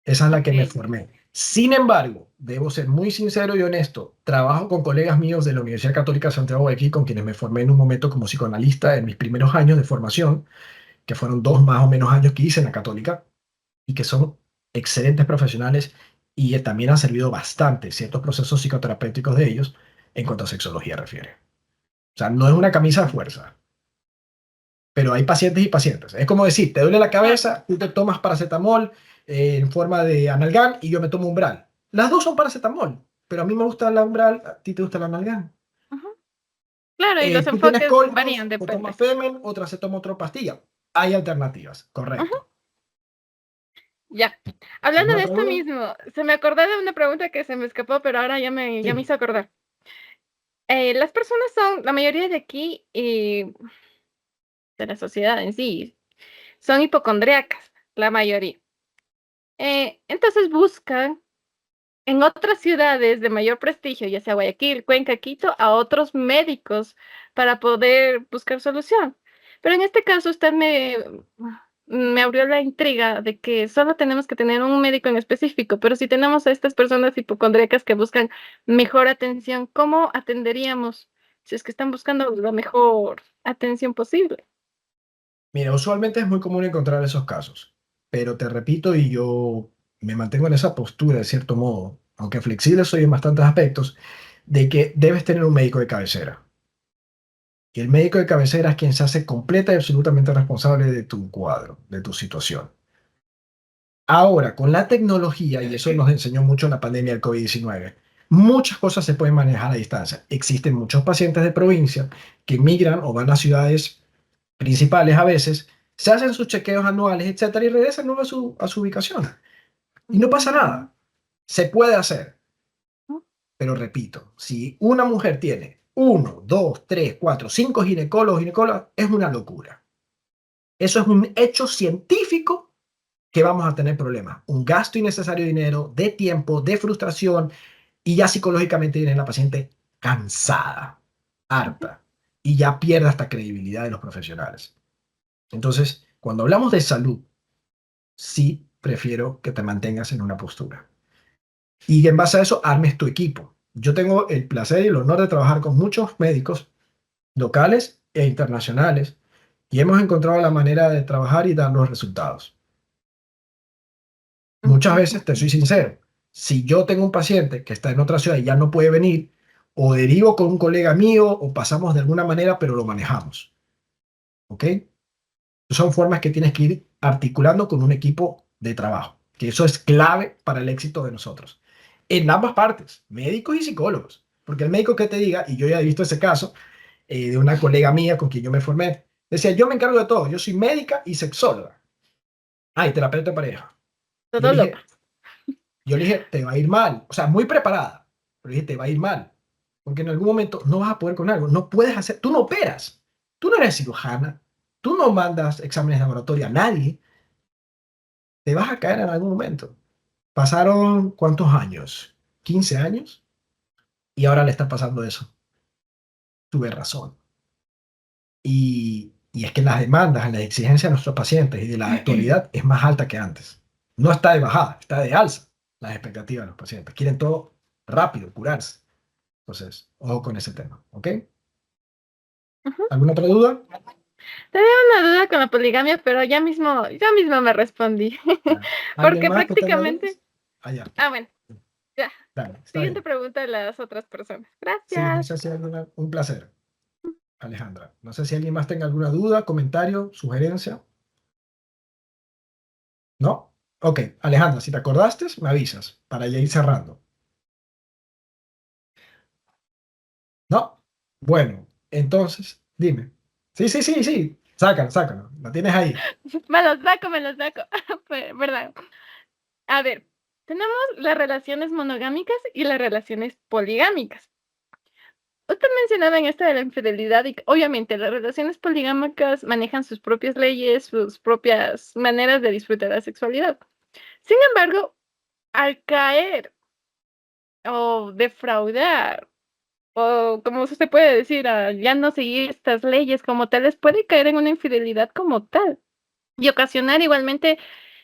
Esa es la que me Ok. formé. Sin embargo, debo ser muy sincero y honesto. Trabajo con colegas míos de la Universidad Católica Santiago de aquí, con quienes me formé en un momento como psicoanalista en mis primeros años de formación, que fueron 2 más o menos años que hice en la Católica, y que son excelentes profesionales y también han servido bastante ciertos procesos psicoterapéuticos de ellos en cuanto a sexología refiere. O sea, no es una camisa de fuerza, pero hay pacientes y pacientes. Es como decir, te duele la Claro. cabeza, tú te tomas paracetamol en forma de analgán y yo me tomo Umbral. Las dos son paracetamol, pero a mí me gusta la Umbral, a ti te gusta la analgán. Ujú. Claro, y los Tú tienes enfoques cólicos, varían, o tomas depende. Femen, otra se toma otra pastilla. Hay alternativas, Ujú. correcto. Ya. Hablando ¿Alguna de otra esto duda? mismo, se me acordó de una pregunta que se me escapó, pero ahora ya me Sí. hizo acordar. Las personas son, la mayoría de aquí, de la sociedad en sí, son hipocondríacas, la mayoría. Entonces buscan en otras ciudades de mayor prestigio, ya sea Guayaquil, Cuenca, Quito, a otros médicos para poder buscar solución. Pero en este caso usted me abrió la intriga de que solo tenemos que tener un médico en específico, pero si tenemos a estas personas hipocondríacas que buscan mejor atención, ¿cómo atenderíamos si es que están buscando la mejor atención posible? Mira, usualmente es muy común encontrar esos casos, pero te repito y yo me mantengo en esa postura de cierto modo, aunque flexible soy en bastantes aspectos, de que debes tener un médico de cabecera. Y el médico de cabecera es quien se hace completa y absolutamente responsable de tu cuadro, de tu situación. Ahora, con la tecnología, y eso nos enseñó mucho la pandemia del COVID-19, muchas cosas se pueden manejar a distancia. Existen muchos pacientes de provincia que migran o van a ciudades principales a veces, se hacen sus chequeos anuales, etcétera, y regresan luego a su ubicación. Y no pasa Mm, nada. Se puede hacer. ¿no? Pero repito, si una mujer tiene uno, dos, tres, cuatro, cinco ginecólogos, ginecólogas, es una locura. Eso es un hecho científico que vamos a tener problemas. Un gasto innecesario de dinero, de tiempo, de frustración, y ya psicológicamente viene la paciente cansada, Ujú. harta, y ya pierde hasta credibilidad de los profesionales. Entonces, cuando hablamos de salud, sí prefiero que te mantengas en una postura. Y en base a eso, armes tu equipo. Yo tengo el placer y el honor de trabajar con muchos médicos locales e internacionales y hemos encontrado la manera de trabajar y dar los resultados. Muchas Ujú. veces, te soy sincero, si yo tengo un paciente que está en otra ciudad y ya no puede venir, o derivo con un colega mío o pasamos de alguna manera, pero lo manejamos. ¿Ok? Son formas que tienes que ir articulando con un equipo de trabajo, que eso es clave para el éxito de nosotros. En ambas partes, médicos y psicólogos. Porque el médico que te diga, y yo ya he visto ese caso de una colega mía con quien yo me formé, decía, yo me encargo de todo, yo soy médica y sexóloga. Ah, y terapeuta de pareja. Yo Todo le loco. dije, yo le dije, te va a ir mal. O sea, muy preparada. Pero le dije, te va a ir mal. Porque en algún momento no vas a poder con algo. No puedes hacer, tú no operas. Tú no eres cirujana. Tú no mandas exámenes de laboratorio a nadie. Te vas a caer en algún momento. Pasaron, ¿cuántos años? ¿15 años? Y ahora le está pasando eso. Tuve razón. Y es que las demandas, las exigencias de nuestros pacientes y de la actualidad es más alta que antes. No está de bajada, está de alza las expectativas de los pacientes. Quieren todo rápido, curarse. Entonces, ojo con ese tema, ¿ok? Ujú. ¿Alguna otra duda? Tenía una duda con la poligamia, pero yo mismo me respondí. Ya. ¿Alguien Porque más que tenga prácticamente, dudas? Allá, bueno, ya. dale, está Siguiente bien. pregunta de las otras personas. Sí, no Gracias. sé si un placer, Alejandra. No sé si alguien más tenga alguna duda, comentario, sugerencia. ¿No? Ok, Alejandra, si te acordaste, me avisas para ya ir cerrando. ¿No? Bueno, entonces, dime. Sí, sí, sí, sí. Sácalo, sácalo. La tienes ahí. Me los saco. Verdad. A ver, tenemos las relaciones monogámicas y las relaciones poligámicas. Usted mencionaba en esto de la infidelidad y que, obviamente las relaciones poligámicas manejan sus propias leyes, sus propias maneras de disfrutar la sexualidad. Sin embargo, al caer o defraudar, o como se puede decir, ya no seguir estas leyes como tales, puede caer en una infidelidad como tal y ocasionar igualmente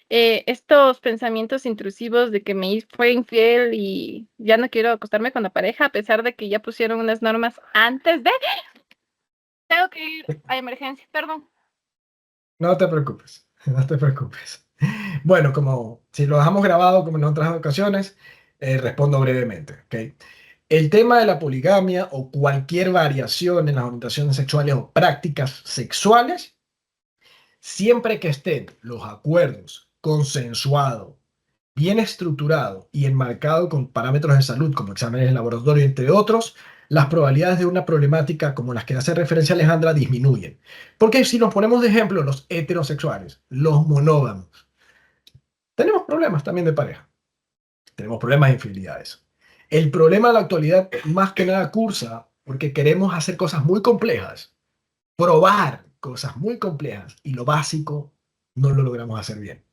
estos pensamientos intrusivos de que fue infiel y ya no quiero acostarme con la pareja, a pesar de que ya pusieron unas normas antes de... Tengo que ir a emergencia, perdón. No te preocupes, no te preocupes. Bueno, como si lo dejamos grabado como en otras ocasiones, respondo brevemente, ¿ok? El tema de la poligamia o cualquier variación en las orientaciones sexuales o prácticas sexuales, siempre que estén los acuerdos consensuados, bien estructurado y enmarcado con parámetros de salud como exámenes de laboratorio, entre otros, las probabilidades de una problemática como las que hace referencia Alejandra disminuyen. Porque si nos ponemos de ejemplo los heterosexuales, los monógamos, tenemos problemas también de pareja, tenemos problemas de infidelidades. El problema de la actualidad más que nada cursa porque queremos hacer cosas muy complejas, probar cosas muy complejas y lo básico no lo logramos hacer bien.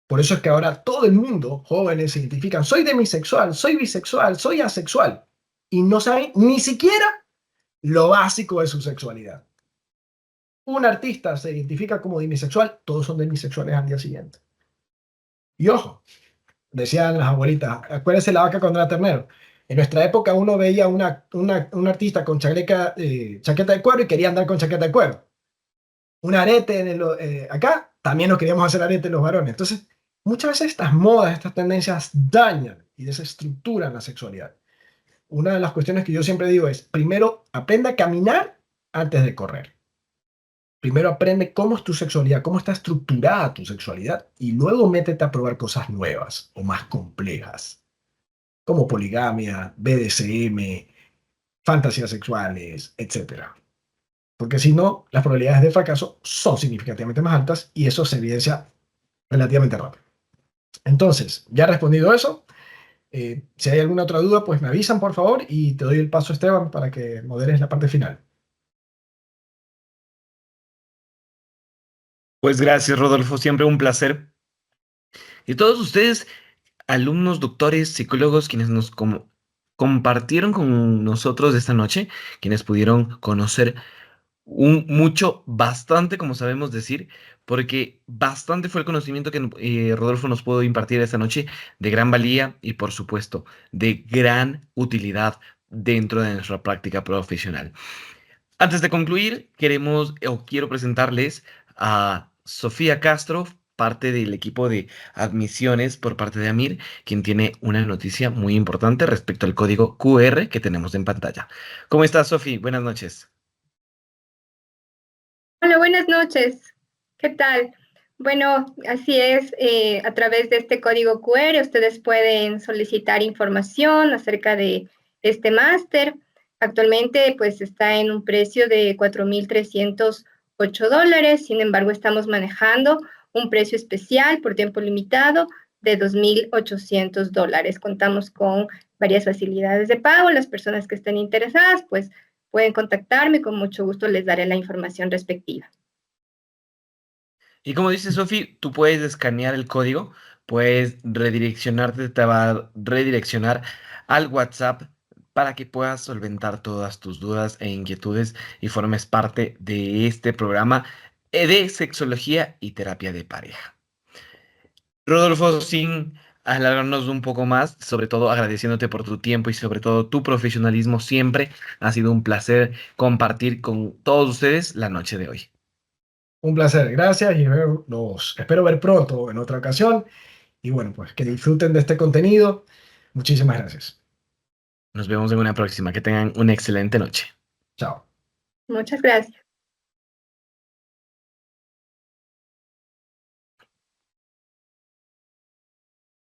Por eso es que ahora todo el mundo, jóvenes, se identifican, soy demisexual, soy bisexual, soy asexual, y no saben ni siquiera lo básico de su sexualidad. Un artista se identifica como demisexual, todos son demisexuales al día siguiente. Y ojo, decían las abuelitas, acuérdense la vaca cuando era ternero. En nuestra época uno veía un artista con chaqueta de cuero y quería andar con chaqueta de cuero. Un arete acá, también nos queríamos hacer arete los varones. Entonces, muchas veces estas modas, estas tendencias dañan y desestructuran la sexualidad. Una de las cuestiones que yo siempre digo es, primero, aprende a caminar antes de correr. Primero aprende cómo es tu sexualidad, cómo está estructurada tu sexualidad y luego métete a probar cosas nuevas o más complejas, como poligamia, BDSM, fantasías sexuales, etcétera. Porque si no, las probabilidades de fracaso son significativamente más altas y eso se evidencia relativamente rápido. Entonces, ya he respondido eso. Si hay alguna otra duda, pues me avisan, por favor, y te doy el paso, Esteban, para que moderes la parte final. Pues gracias, Rodolfo, siempre un placer. Y todos ustedes, alumnos, doctores, psicólogos, quienes nos compartieron con nosotros esta noche, quienes pudieron conocer mucho, bastante, como sabemos decir, porque bastante fue el conocimiento que Rodolfo nos pudo impartir esta noche, de gran valía y, por supuesto, de gran utilidad dentro de nuestra práctica profesional. Antes de concluir, quiero presentarles a Sofía Castro, parte del equipo de admisiones por parte de Amir, quien tiene una noticia muy importante respecto al código QR que tenemos en pantalla. ¿Cómo estás, Sofía? Buenas noches. Hola, buenas noches. ¿Qué tal? Bueno, así es, a través de este código QR ustedes pueden solicitar información acerca de este máster. Actualmente pues está en un precio de $4,308, sin embargo estamos manejando un precio especial por tiempo limitado de $2,800. Contamos con varias facilidades de pago. Las personas que estén interesadas pues pueden contactarme y con mucho gusto les daré la información respectiva. Y como dice Sofi, tú puedes escanear el código, puedes redireccionarte, te va a redireccionar al WhatsApp para que puedas solventar todas tus dudas e inquietudes y formes parte de este programa de sexología y terapia de pareja. Rodolfo, sin alargarnos un poco más, sobre todo agradeciéndote por tu tiempo y sobre todo tu profesionalismo siempre, ha sido un placer compartir con todos ustedes la noche de hoy. Un placer, gracias y los espero ver pronto en otra ocasión. Y bueno, pues que disfruten de este contenido. Muchísimas gracias. Nos vemos en una próxima. Que tengan una excelente noche. Chao. Muchas gracias.